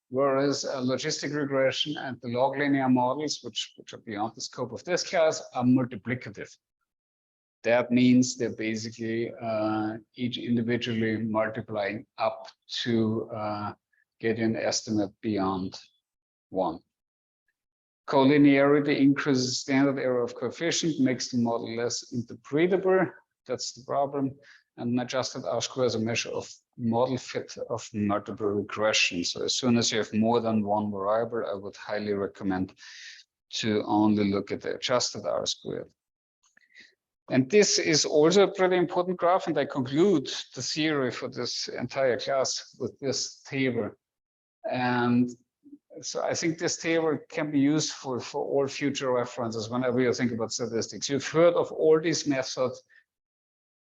S1: whereas a logistic regression and the log linear models, which are beyond the scope of this class, are multiplicative. That means they're basically each individually multiplying up to get you an estimate beyond 1. Collinearity increases standard error of coefficient, makes the model less interpretable. That's the problem. And an adjusted R-square is a measure of model fit of multiple regression. So as soon as you have more than one variable, I would highly recommend to only look at the adjusted R-squared. And this is also a pretty important graph, and I conclude the theory for this entire class with this table. And so I think this table can be useful for all future references whenever you think about statistics. You've heard of all these methods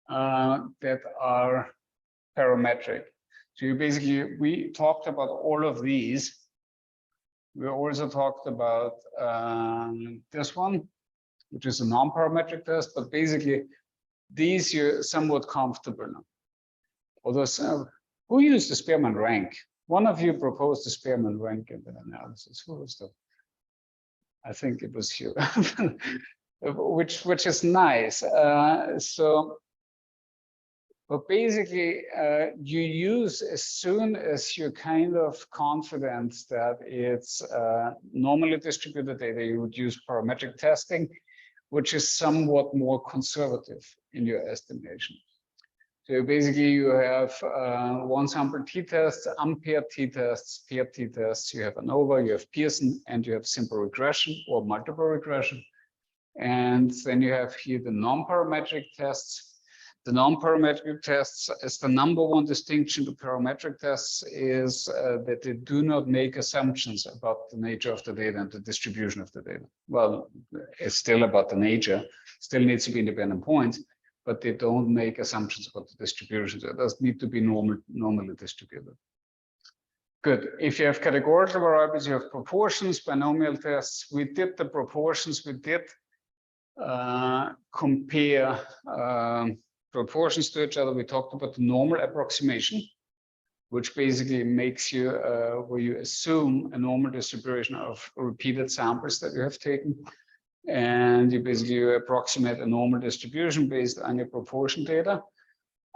S1: that are parametric. So you basically, we talked about all of these. We also talked about this one, which is a non-parametric test, but basically these you're somewhat comfortable now. Although, who used the Spearman rank? One of you proposed the Spearman rank in the analysis. Who was that? I think it was you, which is nice. But basically, you use as soon as you're kind of confident that it's normally distributed data, you would use parametric testing, which is somewhat more conservative in your estimation. So basically, you have one sample t-tests, unpaired t-tests, paired t-tests. You have ANOVA, you have Pearson, and you have simple regression or multiple regression. And then you have here the non-parametric tests. The non-parametric tests is the #1 distinction to parametric tests is that they do not make assumptions about the nature of the data and the distribution of the data. Well, it's still about the nature, still needs to be independent points, but they don't make assumptions about the distribution. So it does need to be normally distributed. Good. If you have categorical variables, you have proportions, binomial tests. We did the proportions, we did compare proportions to each other. We talked about the normal approximation, which basically makes you where you assume a normal distribution of repeated samples that you have taken, and you basically approximate a normal distribution based on your proportion data.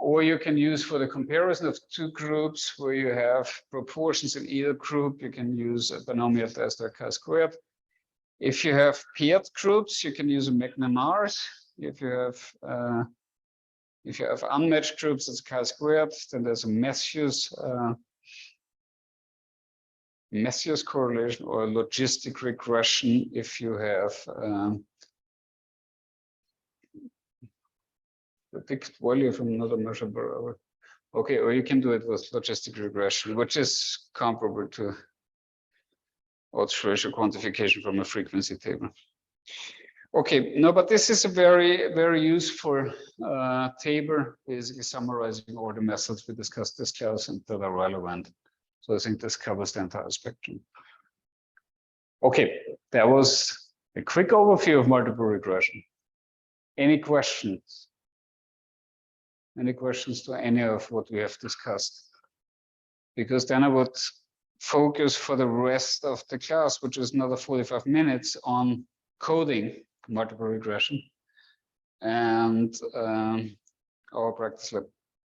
S1: Or you can use for the comparison of two groups where you have proportions in either group, you can use a binomial test or chi-squared. If you have paired groups, you can use a Magnum-Mars. If you have unmatched groups, it's chi-squared. Then there's a Matthews correlation or a logistic regression if you have predict value from another measurable. Okay, or you can do it with logistic regression, which is comparable to odds ratio quantification from a frequency table. Okay, no, but this is a very, very useful table, basically summarizing all the methods we discussed this class and that are relevant. So I think this covers the entire spectrum. Okay, that was a quick overview of multiple regression. Any questions? Any questions to any of what we have discussed? Because then I would focus for the rest of the class, which is another 45 minutes, on coding multiple regression and our practice lab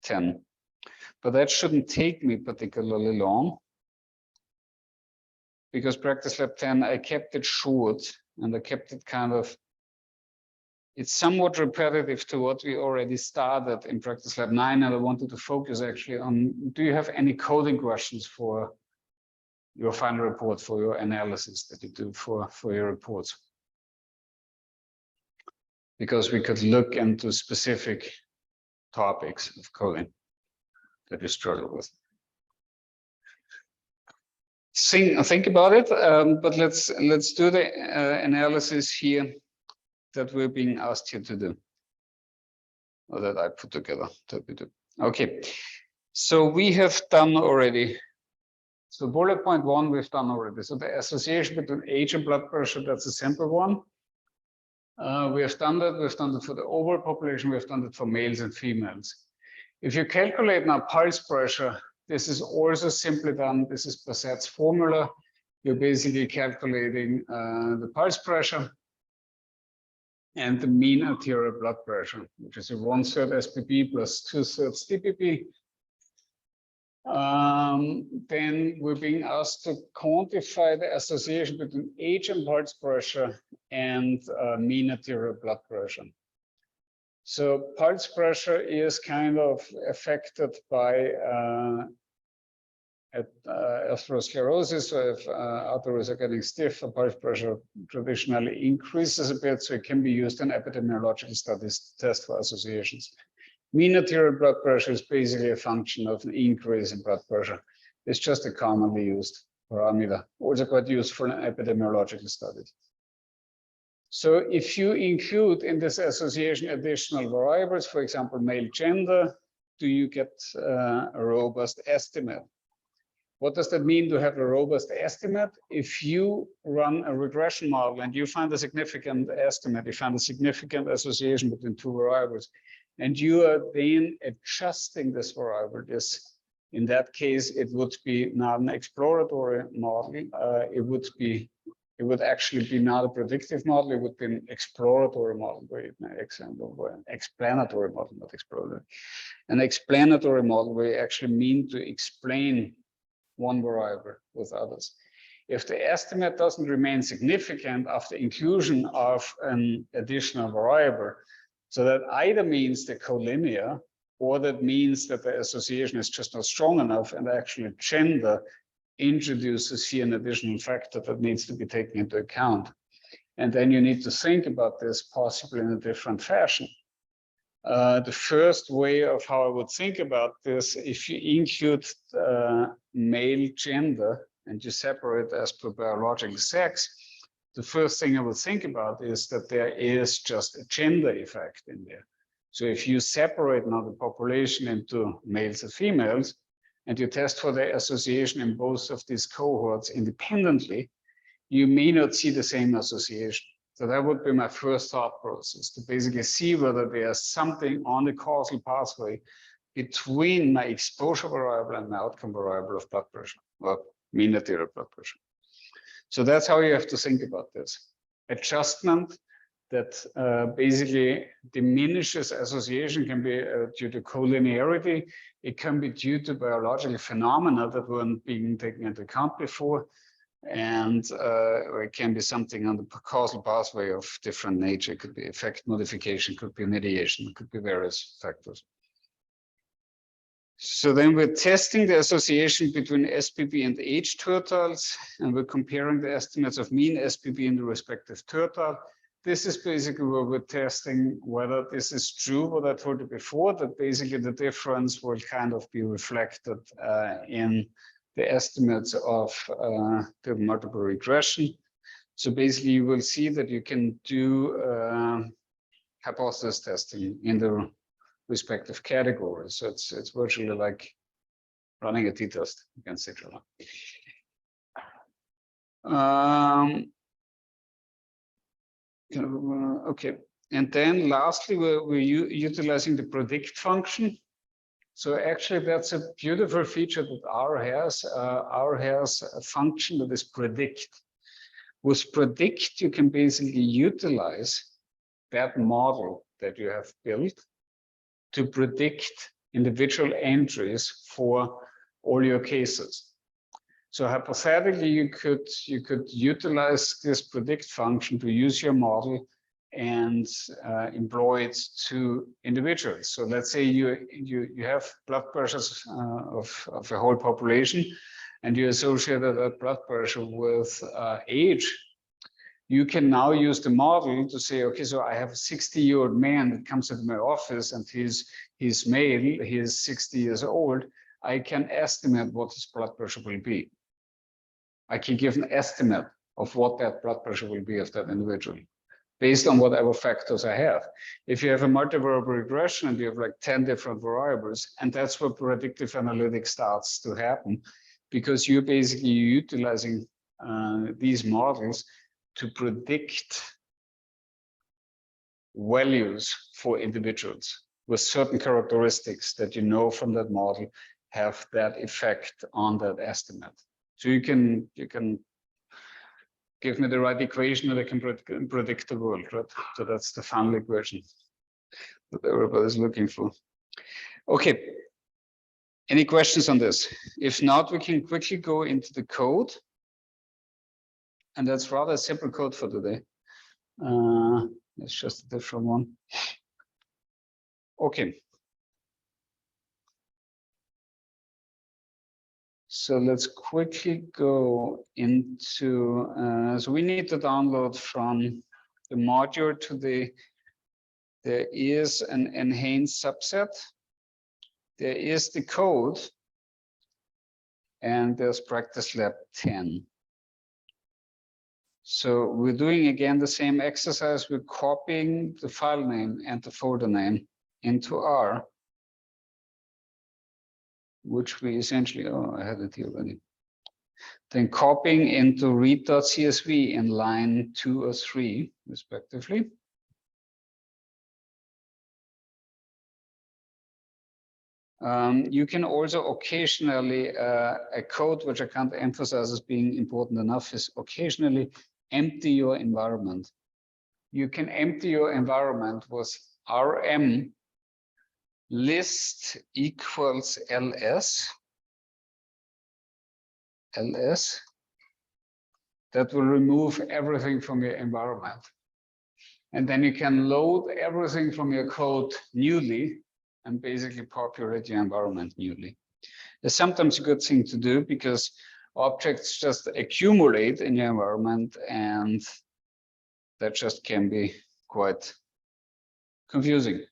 S1: 10. But that shouldn't take me particularly long, because practice lab 10, I kept it short and I kept it kind of, it's somewhat repetitive to what we already started in practice lab 9, and I wanted to focus actually on, do you have any coding questions for your final report, for your analysis that you do for your reports? Because we could look into specific topics of coding that you struggle with. Think about it, but let's do the analysis here that we're being asked here to do, or that I put together that we do. Okay, so we have done already. So bullet point 1 we've done already. So the association between age and blood pressure, that's a simple one. We have done that. We've done it for the overall population. We've done it for males and females. If you calculate now pulse pressure, this is also simply done. This is Bassett's formula. You're basically calculating the pulse pressure and the mean arterial blood pressure, which is a 1/3 SPP plus 2/3 DPP. then we're being asked to quantify the association between age and pulse pressure and mean arterial blood pressure. So pulse pressure is kind of affected by atherosclerosis. So if arteries are getting stiff, the pulse pressure traditionally increases a bit. So it can be used in epidemiological studies to test for associations. Mean arterial blood pressure is basically a function of an increase in blood pressure. It's just a commonly used parameter, also quite useful in epidemiological studies. So if you include in this association additional variables, for example, male gender, do you get a robust estimate? What does that mean to have a robust estimate? If you run a regression model and you find a significant estimate, you find a significant association between two variables, and you are then adjusting this variable, in that case, it would be not an exploratory model. It would actually be not a predictive model. It would be an exploratory model, explanatory model, not exploratory. An explanatory model where you actually mean to explain one variable with others. If the estimate doesn't remain significant after inclusion of an additional variable, so that either means they're collinear, or that means that the association is just not strong enough, and actually gender introduces here an additional factor that needs to be taken into account. And then you need to think about this possibly in a different fashion. The first way of how I would think about this, if you include male gender and you separate as per biological sex, the first thing I would think about is that there is just a gender effect in there. So if you separate now the population into males and females, and you test for the association in both of these cohorts independently, you may not see the same association. So that would be my first thought process, to basically see whether there's something on the causal pathway between my exposure variable and my outcome variable of blood pressure, or mean arterial blood pressure. So that's how you have to think about this. Adjustment that basically diminishes association can be due to collinearity. It can be due to biological phenomena that weren't being taken into account before. And or it can be something on the causal pathway of different nature. It could be effect modification, could be mediation, could be various factors. So then we're testing the association between SPB and age tertiles, and we're comparing the estimates of mean SPB in the respective tertile. This is basically where we're testing whether this is true, what I told you before, that basically the difference will kind of be reflected in the estimates of the multiple regression. So basically you will see that you can do hypothesis testing in the respective categories. So it's virtually like running a t-test against each other. Okay, and then lastly, we're utilizing the predict function. So actually, that's a beautiful feature that R has. R has a function that is predict. With predict, you can basically utilize that model that you have built to predict individual entries for all your cases. So hypothetically, you could utilize this predict function to use your model and employ it to individuals. So let's say you have blood pressures of a whole population, and you associate that blood pressure with age. You can now use the model to say, okay, so I have a 60-year-old man that comes into my office, and he's male, he is 60 years old. I can estimate what his blood pressure will be. I can give an estimate of what that blood pressure will be of that individual, based on whatever factors I have. If you have a multivariable regression and you have like 10 different variables, and that's where predictive analytics starts to happen, because you're basically utilizing these models to predict values for individuals with certain characteristics that you know from that model have that effect on that estimate. So you can give me the right equation that I can predict the world, right? So that's the final equation that everybody's looking for. Okay. Any questions on this? If not, we can quickly go into the code. And that's rather a simple code for today. It's just a different one. Okay. So let's quickly go into, so we need to download from the module to there is an enhanced subset. There is the code, and there's practice lab 10. So we're doing again the same exercise. We're copying the file name and the folder name into R, which we essentially, oh, I had it here already. Then copying into read.csv in line 2 or 3, respectively. You can also occasionally, a code which I can't emphasize as being important enough is occasionally empty your environment. You can empty your environment with rm list equals ls. That will remove everything from your environment. And then you can load everything from your code newly and basically populate your environment newly. It's sometimes a good thing to do because objects just accumulate in your environment, and that just can be quite confusing.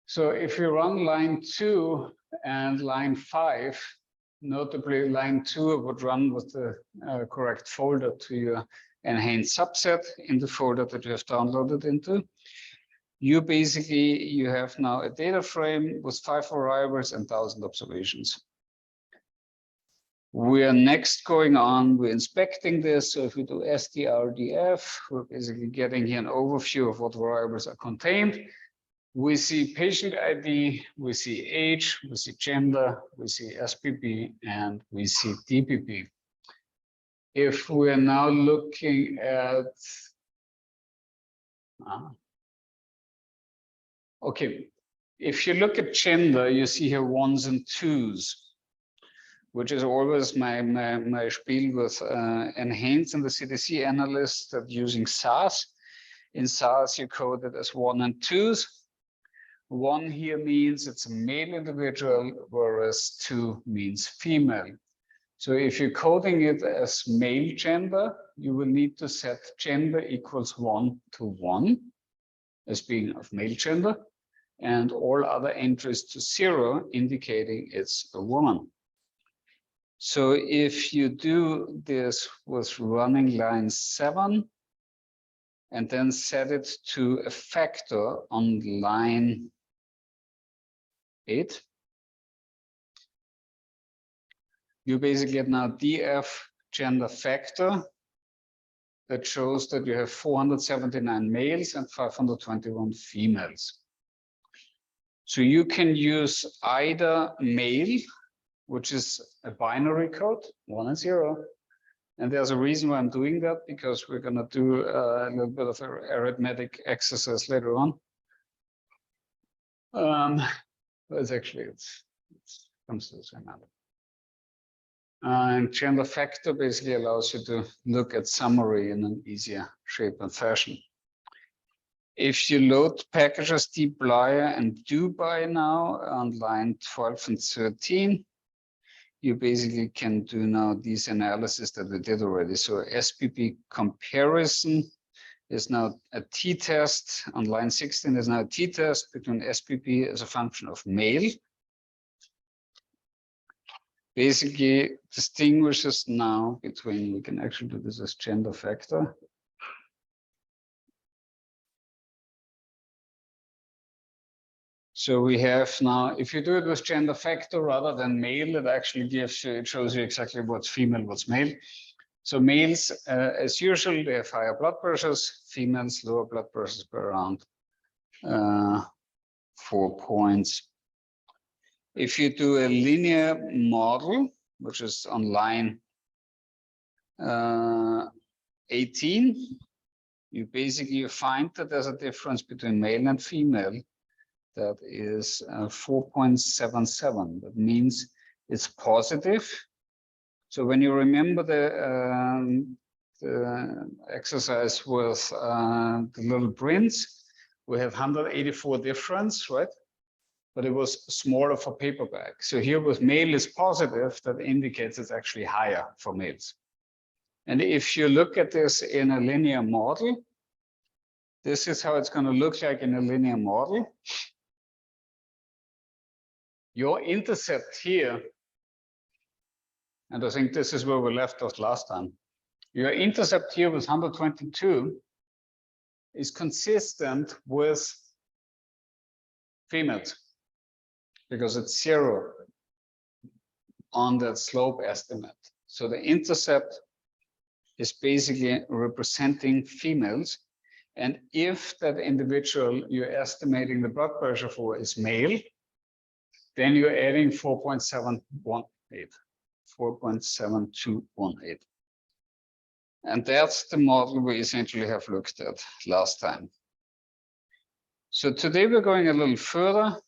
S1: So if you run line 2 and line 5, notably line 2 would run with the correct folder to your enhanced subset in the folder that you have downloaded into. You have now a data frame with 5 variables and 1,000 observations. We are next going on, we're inspecting this. So if we do strdf, we're basically getting here an overview of what variables are contained. We see patient ID, we see age, we see gender, we see SPP, and we see DPP. If we're now looking at, okay, if you look at gender, you see here 1s and 2s, which is always my spiel with enhance in the CDC analyst that using SAS. In SAS, you code it as 1 and 2s. 1 here means it's a male individual, whereas 2 means female. So if you're coding it as male gender, you will need to set gender equals 1 to 1 as being of male gender, and all other entries to 0, indicating it's a woman. So if you do this with running line 7, and then set it to a factor on line 8, you basically get now df gender factor that shows that you have 479 males and 521 females. So you can use either male, which is a binary code, 1 and 0. And there's a reason why I'm doing that, because we're going to do a little bit of arithmetic exercise later on. But it's actually, it comes to the same matter. And gender factor basically allows you to look at summary in an easier shape and fashion. If you load packages dplyr and doby now on line 12 and 13, you basically can do now these analysis that we did already. So SPP comparison is now a t-test on line 16 is now a t-test between SPP as a function of male. Basically distinguishes now between, we can actually do this as gender factor. So we have now, if you do it with gender factor rather than male, it actually gives you, it shows you exactly what's female, what's male. So males, as usual, they have higher blood pressures, females, lower blood pressures by around 4 points. If you do a linear model, which is on line 18, you basically find that there's a difference between male and female that is 4.77. That means it's positive. So when you remember the exercise with the little prints, we have 184 difference, right? But it was smaller for paper bag. So here with male is positive, that indicates it's actually higher for males. And if you look at this in a linear model, this is how it's going to look like in a linear model. Your intercept here, and I think this is where we left off last time. Your intercept here with 122 is consistent with females because it's 0 on that slope estimate. So the intercept is basically representing females. And if that individual you're estimating the blood pressure for is male, then you're adding 4.718, 4.7218. And that's the model we essentially have looked at last time. So today we're going a little further.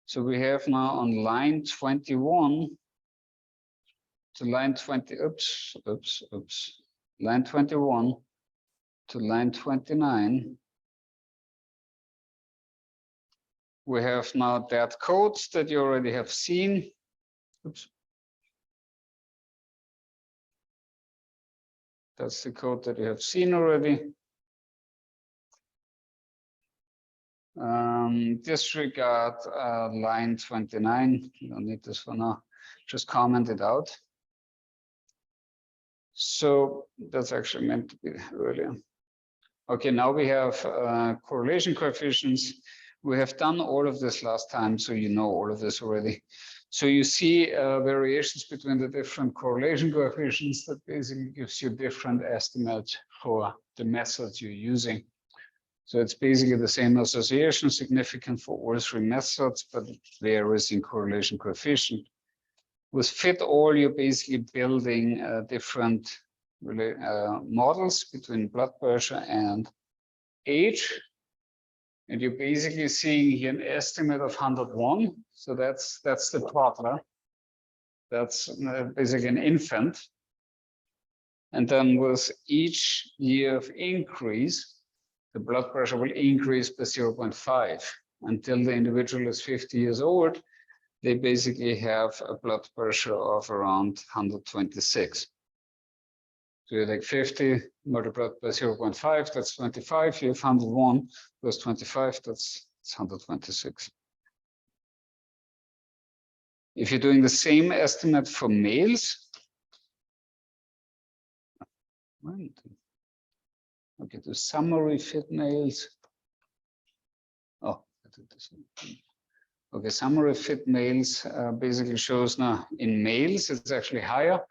S1: So we have now on line 21 to line 20, line 21 to line 29. We have now that codes that you already have seen. Oops. That's the code that you have seen already. Disregard line 29. You don't need this for now. Just comment it out. So that's actually meant to be earlier. Okay, now we have correlation coefficients. We have done all of this last time, so you know all of this already. So you see variations between the different correlation coefficients that basically gives you different estimates for the methods you're using. So it's basically the same association, significant for all three methods, but it varies in correlation coefficient. With fit all, you're basically building different models between blood pressure and age. And you're basically seeing here an estimate of 101. So that's the toddler. That's basically an infant. And then with each year of increase, the blood pressure will increase by 0.5 until the individual is 50 years old. They basically have a blood pressure of around 126. So you take 50 multiplied by 0.5, that's 25. You have 101 plus 25, that's 126. If you're doing the same estimate for males, okay, the summary fit males. Oh, I did this one. Okay, summary fit males basically shows now in males, it's actually higher.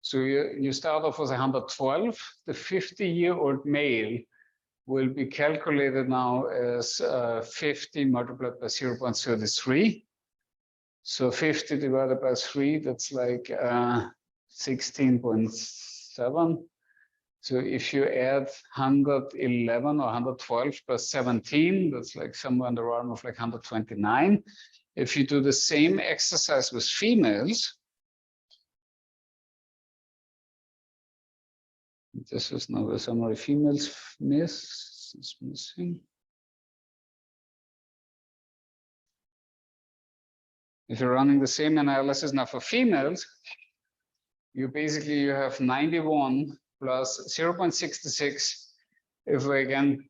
S1: So you start off with 112. The 50-year-old male will be calculated now as 50 multiplied by 0.33. So 50 divided by 3, that's like 16.7. So if you add 111 or 112 plus 17, that's like somewhere in the realm of like 129. If you do the same exercise with females, this is now the summary females miss is missing. If you're running the same analysis now for females, you have 91 plus 0.66. If we again,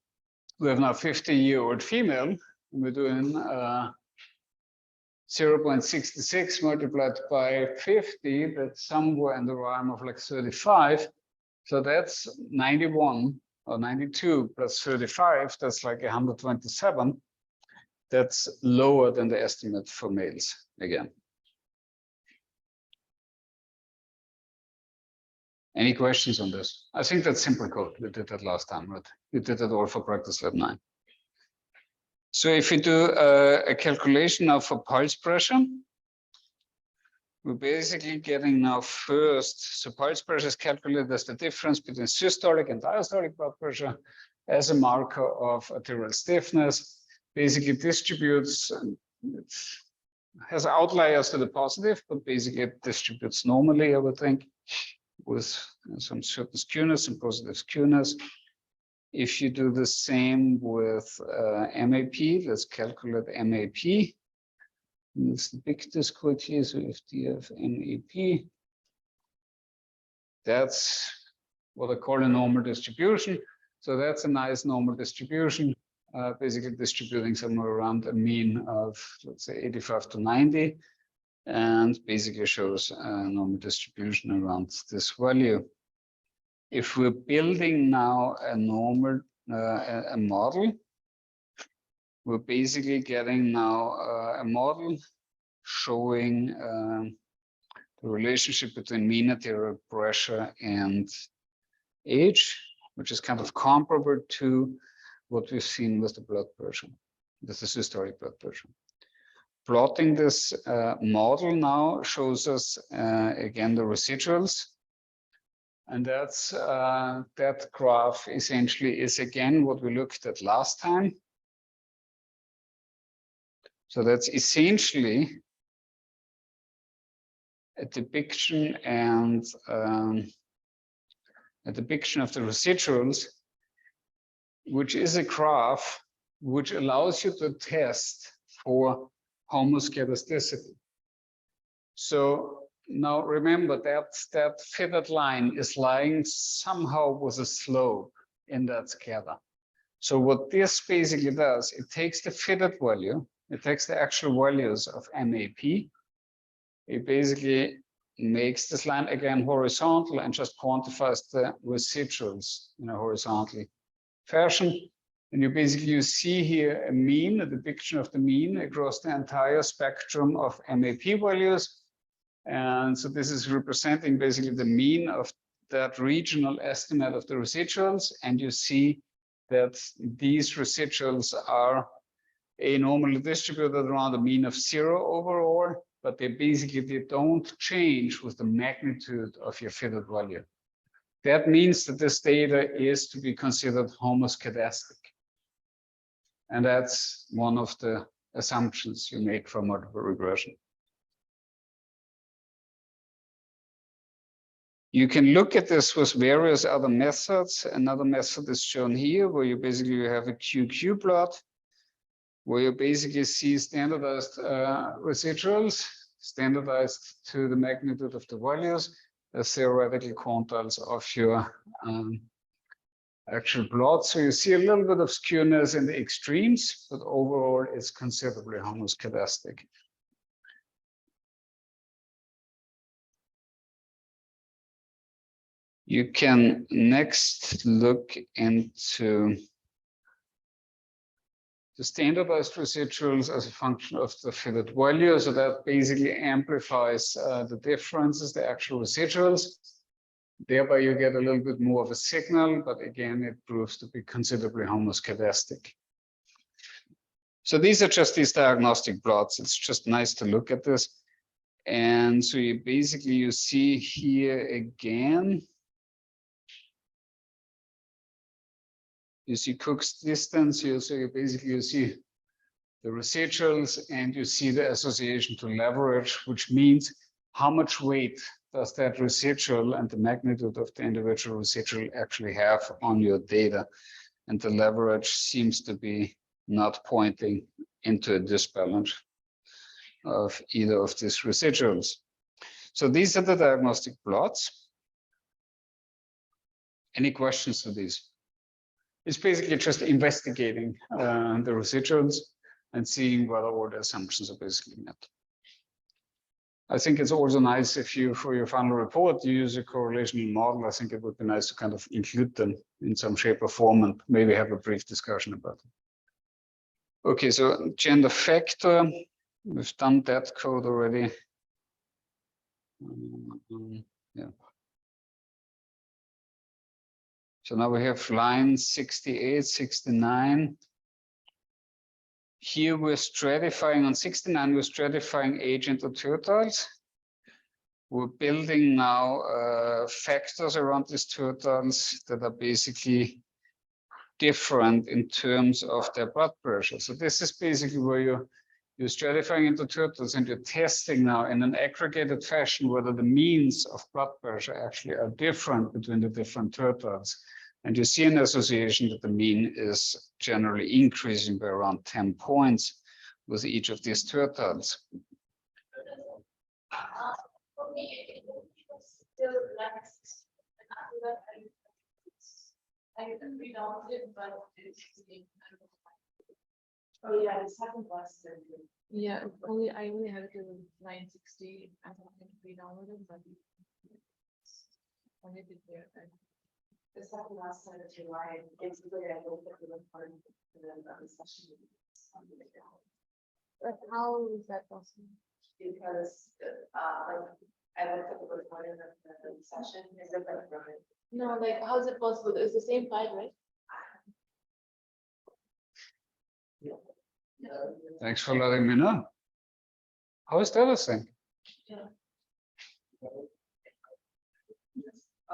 S1: we have now 50-year-old female, and we're doing 0.66 multiplied by 50, that's somewhere in the realm of like 35. So that's 91 or 92 plus 35, that's like 127. That's lower than the estimate for males again. Any questions on this? I think that's simple code. We did that last time, right? We did that all for practice lab 9. So if you do a calculation now for pulse pressure, we're basically getting now first, so pulse pressure is calculated as the difference between systolic and diastolic blood pressure as a marker of arterial stiffness. basically distributes, it has outliers to the positive, but basically it distributes normally, I would think, with some certain skewness and positive skewness. If you do the same with MAP, let's calculate MAP. It's the big discord here, so if DF MAP, that's what I call a normal distribution. So that's a nice normal distribution, basically distributing somewhere around a mean of, let's say, 85 to 90, and basically shows a normal distribution around this value. If we're building now a normal, a model, we're basically getting now a model showing the relationship between mean arterial pressure and age, which is kind of comparable to what we've seen with the blood pressure, with the systolic blood pressure. Plotting this model now shows us again the residuals, and that's that graph essentially is again what we looked at last time. So that's essentially a depiction and a depiction of the residuals, which is a graph which allows you to test for homoscedasticity. So now remember that fitted line is lying somehow with a slope in that scatter. So what this basically does, it takes the fitted value, it takes the actual values of MAP, it basically makes this line again horizontal and just quantifies the residuals in a horizontal fashion. And you see here a mean, a depiction of the mean across the entire spectrum of MAP values. And so this is representing basically the mean of that regional estimate of the residuals. And you see that these residuals are normally distributed around a mean of 0 overall, but they don't change with the magnitude of your fitted value. That means that this data is to be considered homoscedastic. And that's one of the assumptions you make for multiple regression. You can look at this with various other methods. Another method is shown here, where you basically have a QQ plot, where you basically see standardized residuals, standardized to the magnitude of the values, as theoretical quantiles of your actual plot. So you see a little bit of skewness in the extremes, but overall it's considerably homoscedastic. You can next look into the standardized residuals as a function of the fitted value. So that basically amplifies the differences, the actual residuals. Thereby you get a little bit more of a signal, but again, it proves to be considerably homoscedastic. So these are just these diagnostic plots. It's just nice to look at this. And so you see here again, you see Cook's distance. You see the residuals, and you see the association to leverage, which means how much weight does that residual and the magnitude of the individual residual actually have on your data. And the leverage seems to be not pointing into a disbalance of either of these residuals. So these are the diagnostic plots. Any questions to these? It's basically just investigating the residuals and seeing whether all the assumptions are basically met. I think it's also nice if you, for your final report, you use a correlational model. I think it would be nice to kind of include them in some shape or form and maybe have a brief discussion about it. Okay, so gender factor, we've done that code already. Yeah. So now we have lines 68, 69. Here we're stratifying on 69, we're stratifying age into tertiles. We're building now factors around these tertiles that are basically different in terms of their blood pressure. So this is basically where you're stratifying into turtles and you're testing now in an aggregated fashion whether the means of blood pressure actually are different between the different turtles. And you see an association that the mean is generally increasing by around 10 points with each of these turtles.
S2: For me, it was still less. After that, I read it, but it's. Oh yeah, the second was.
S3: Yeah, I only have it in 960. I don't think we downloaded, but I did there.
S2: The second last time that you lied, it's good. I looked at the part and then the session.
S3: But how is that possible?
S2: Because like I looked at the recording of the session, is it like running?
S3: No, like how is it possible? It's the same file, right?
S1: Thanks for letting me know. How is the other thing?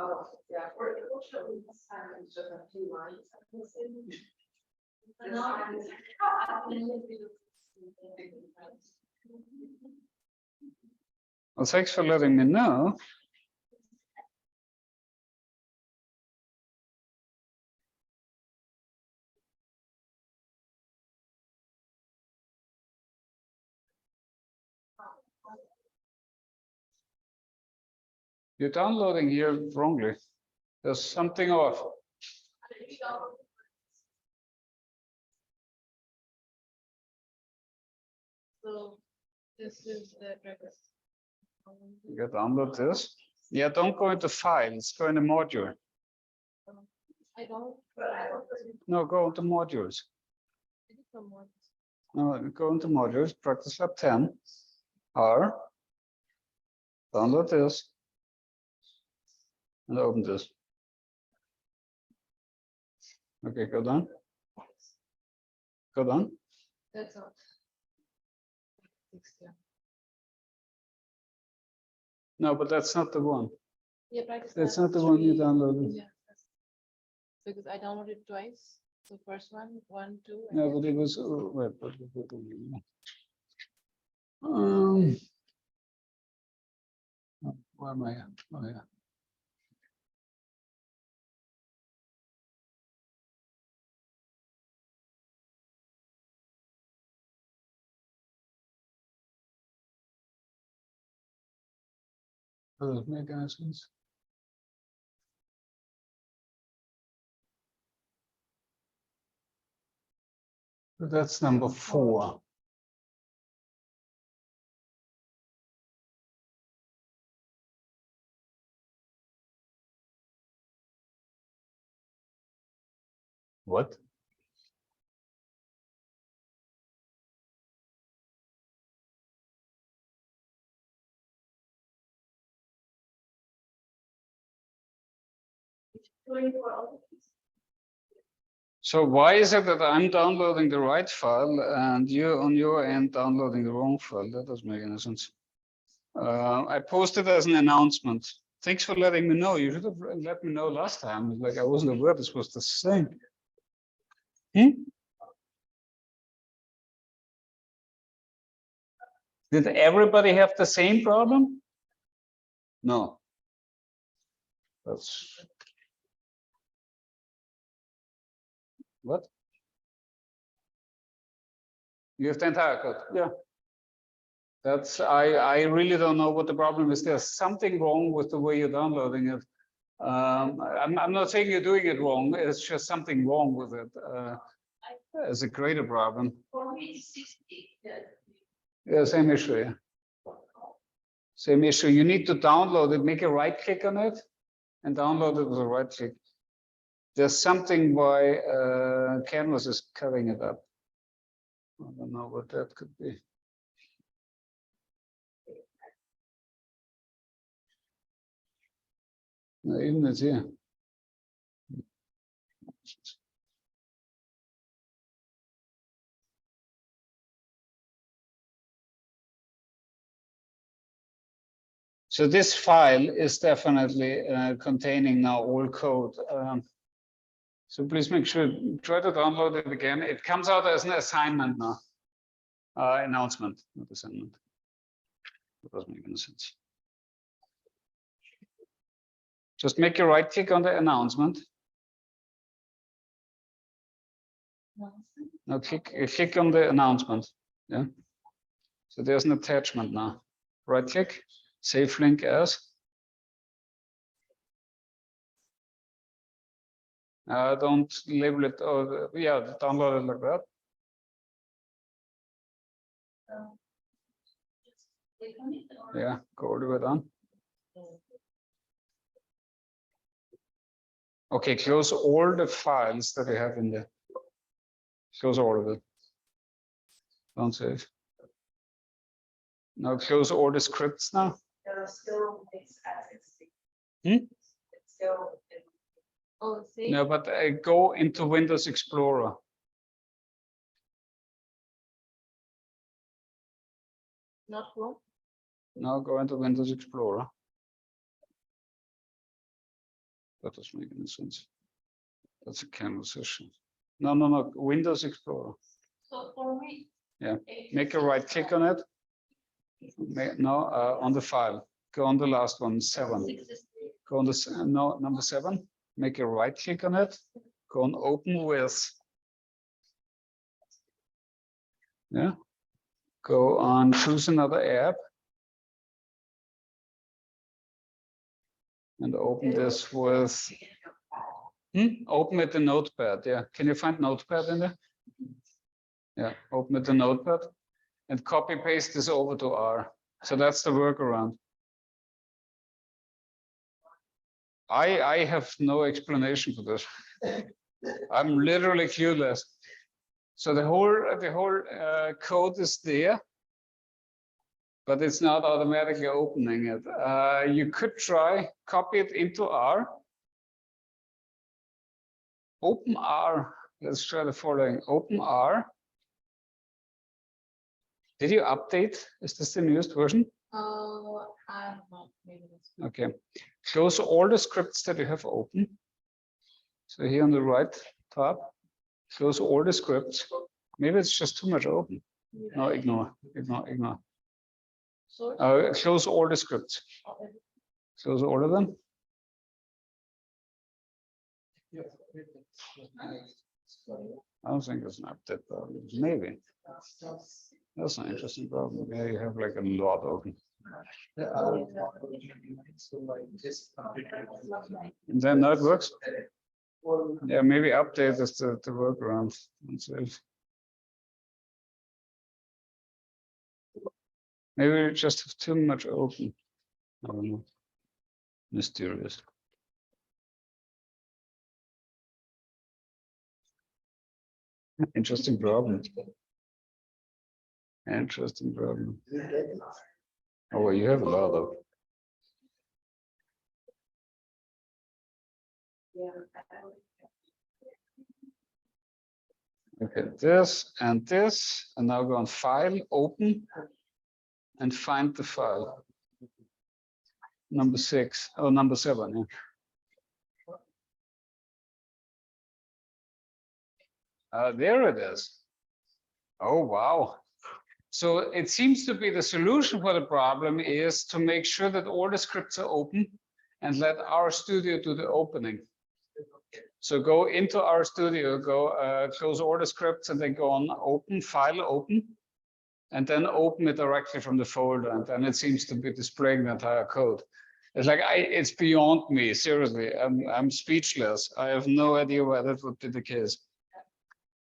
S2: Oh, yeah, or it will show me this time it's just a few lines.
S1: Well, thanks for letting me know. You're downloading here wrongly. There's something off.
S3: So this is the address.
S1: You download this. Yeah, don't go into files, go into module.
S3: I don't.
S1: No, go into modules. No, go into modules, practice lab 10. R. Download this. And open this. Okay, go down. Go down.
S3: That's all. Yeah.
S1: No, but that's not the one.
S3: Yeah, practice.
S1: That's not the one you downloaded.
S3: Yeah. Because I downloaded twice. So first one, 1, 2.
S1: No, but it was. Wait, where am I? Oh, yeah. Does it make any sense? So that's number 4. What? So why is it that I'm downloading the right file and you on your end downloading the wrong file? That doesn't make any sense. I posted as an announcement. Thanks for letting me know. You should have let me know last time. Like I wasn't aware this was the same. Did everybody have the same problem? No. That's what? You have the entire code. Yeah. That's I really don't know what the problem is. There's something wrong with the way you're downloading it. I'm not saying you're doing it wrong. It's just something wrong with it. As a greater problem.
S2: For me, 60.
S1: Yeah, same issue. Yeah. Same issue. You need to download it. Make a right click on it, and download it with a right click. There's something why Canvas is covering it up. I don't know what that could be. No, even it's here. So this file is definitely containing now all code. So please make sure, try to download it again. It comes out as an assignment now. Announcement, not assignment. That doesn't make any sense. Just make a right click on the announcement. Now click on the announcement. Yeah. So there's an attachment now. Right click, save link as. Don't label it, or yeah, download it like that. Yeah, go all the way down. Okay, close all the files that we have in there. Close all of it. Don't save. Now close all the scripts now.
S2: Still makes
S1: Hmm?
S2: It's still.
S3: Oh, see.
S1: No, but go into Windows Explorer.
S3: Not Chrome.
S1: Now go into Windows Explorer. That doesn't make any sense. That's a conversation. No, Windows Explorer.
S2: So for me.
S1: Yeah, make a right click on it. On the file. Go on the last one, 7. Go on the number 7. Make a right click on it. Go on open with. Yeah. Go on choose another app. And open this with. Open it in Notepad. Yeah. Can you find Notepad in there? Yeah. Open it in Notepad and copy paste this over to R. So that's the workaround. I have no explanation for this. I'm literally clueless. So the whole code is there, but it's not automatically opening it. You could try copy it into R. Open R. Let's try the following. Open R. Did you update? Is this the newest version?
S3: I don't know. Maybe that's.
S1: Okay. Close all the scripts that you have open. So here on the right tab, close all the scripts. Maybe it's just too much open. No, ignore.
S3: Sorry.
S1: Close all the scripts. Close all of them. I don't think it's an update problem. Maybe. That's an interesting problem. Yeah, you have like a lot open. And then that works. Yeah, maybe update is the workaround. Maybe we just have too much open. I don't know. Mysterious. Interesting problem. Interesting problem. Oh, well, you have a lot of. Okay, this, and now go on File, Open, and find the file. Number 6, oh, number 7, yeah. There it is. Oh, wow. So it seems to be the solution for the problem is to make sure that all the scripts are open and let RStudio do the opening. So go into RStudio, go close all the scripts and then go on open, file open, and then open it directly from the folder. And then it seems to be displaying the entire code. It's like, it's beyond me, seriously. I'm speechless. I have no idea why that would be the case.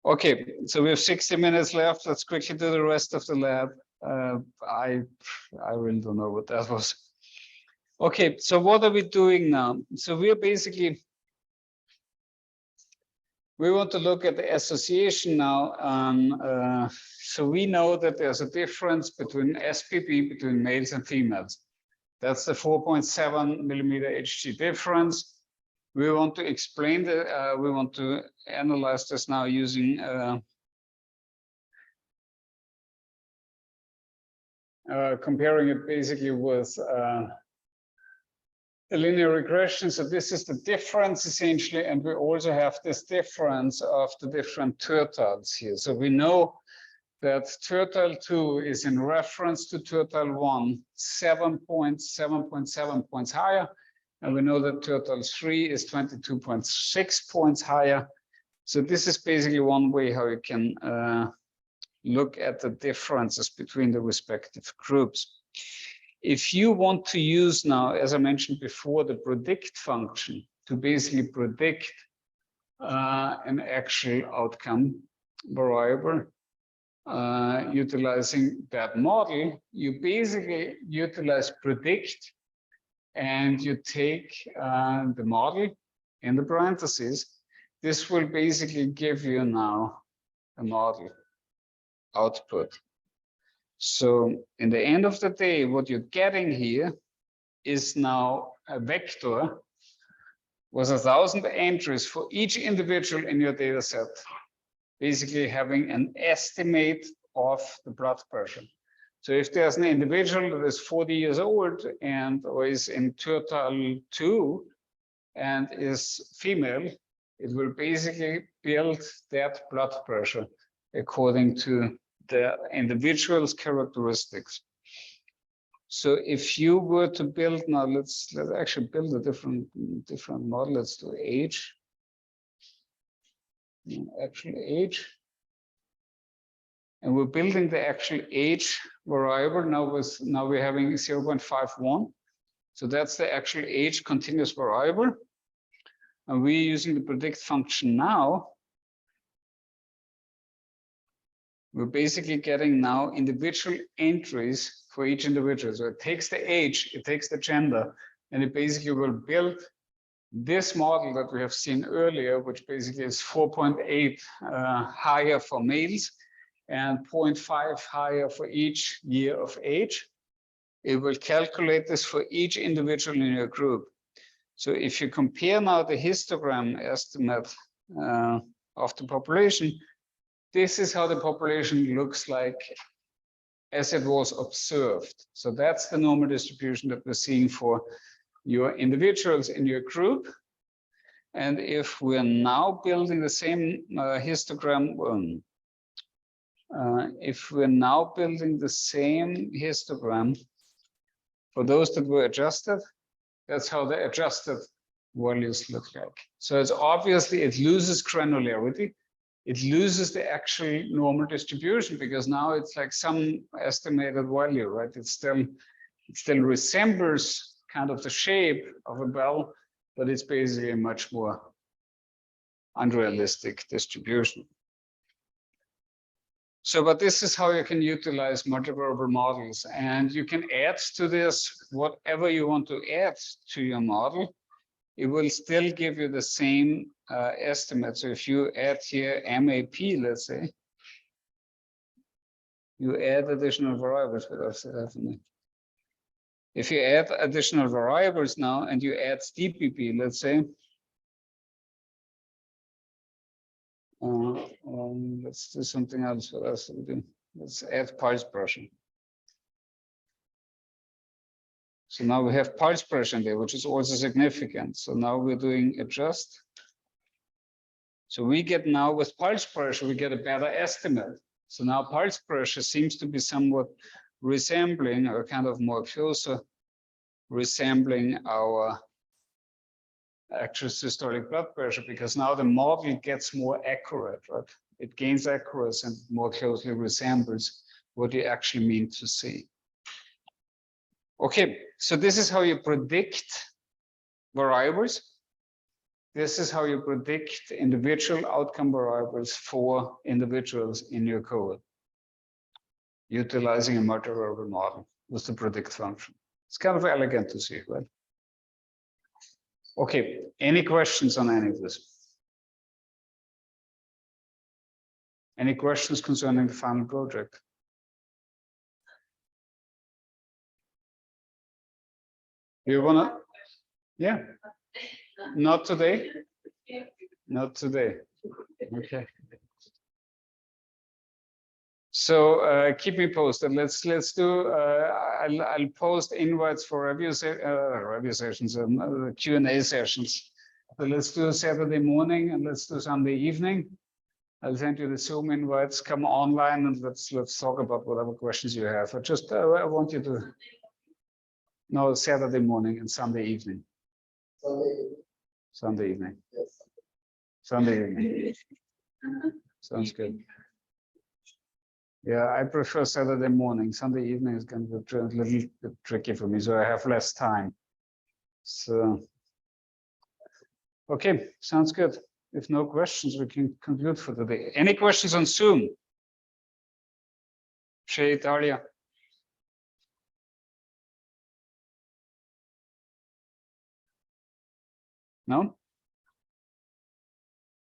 S1: Okay, so we have 60 minutes left. Let's quickly do the rest of the lab. I really don't know what that was. Okay, so what are we doing now? So we are basically, we want to look at the association now. So we know that there's a difference between SPB between males and females. That's the 4.7 millimeter Hg difference. We want to explain the, we want to analyze this now using comparing it basically with the linear regression. So this is the difference essentially, and we also have this difference of the different tertiles here. So we know that tertile 2 is in reference to tertile 1, 7.7 points higher. And we know that tertile 3 is 22.6 points higher. So this is basically one way how you can look at the differences between the respective groups. If you want to use now, as I mentioned before, the predict function to basically predict an actual outcome variable, utilizing that model, you basically utilize predict and you take the model in the parentheses. This will basically give you now a model output. So in the end of the day, what you're getting here is now a vector with 1,000 entries for each individual in your data set, basically having an estimate of the blood pressure. So if there's an individual that is 40 years old and or is in tertile 2 and is female, it will basically build that blood pressure according to the individual's characteristics. So if you were to build now, let's actually build a different model. Let's do age. Actual age. And we're building the actual age variable now we're having 0.51. So that's the actual age continuous variable. And we're using the predict function now. We're basically getting now individual entries for each individual. So it takes the age, it takes the gender, and it basically will build this model that we have seen earlier, which basically is 4.8 higher for males and 0.5 higher for each year of age. It will calculate this for each individual in your group. So if you compare now the histogram estimate of the population, this is how the population looks like as it was observed. So that's the normal distribution that we're seeing for your individuals in your group. And if we're now building the same histogram, if we're now building the same histogram for those that were adjusted, that's how the adjusted values look like. So it's obviously, it loses granularity. It loses the actual normal distribution because now it's like some estimated value, right? It still resembles kind of the shape of a bell, but it's basically a much more unrealistic distribution. So, but this is how you can utilize multivariable models, and you can add to this whatever you want to add to your model. It will still give you the same estimate. So if you add here MAP, let's say, you add additional variables. If you add additional variables now and you add DPP, let's say, let's do something else. What else do we do? Let's add pulse pressure. So now we have pulse pressure there, which is also significant. So now we're doing adjust. So we get now with pulse pressure, we get a better estimate. So now pulse pressure seems to be somewhat resembling or kind of more closer resembling our actual systolic blood pressure, because now the model gets more accurate, right? It gains accuracy and more closely resembles what you actually mean to see. Okay, so this is how you predict variables. This is how you predict individual outcome variables for individuals in your code, utilizing a multivariable model with the predict function. It's kind of elegant to see, right? Okay, any questions on any of this? Any questions concerning the final project? You wanna? Yeah. Not today? Not today. Okay. So keep me posted. Let's do. I'll post invites for review sessions and Q&A sessions. So let's do Saturday morning and let's do Sunday evening. I'll send you the Zoom invites. Come online and let's talk about whatever questions you have. I want you to. No, Saturday morning and Sunday evening. Sunday evening.
S4: Yes.
S1: Sunday evening. Sounds good. Yeah, I prefer Saturday morning. Sunday evening is going to be a little bit tricky for me, so I have less time. So, okay, sounds good. If no questions, we can conclude for today. Any questions on Zoom? Shay, Talia? No?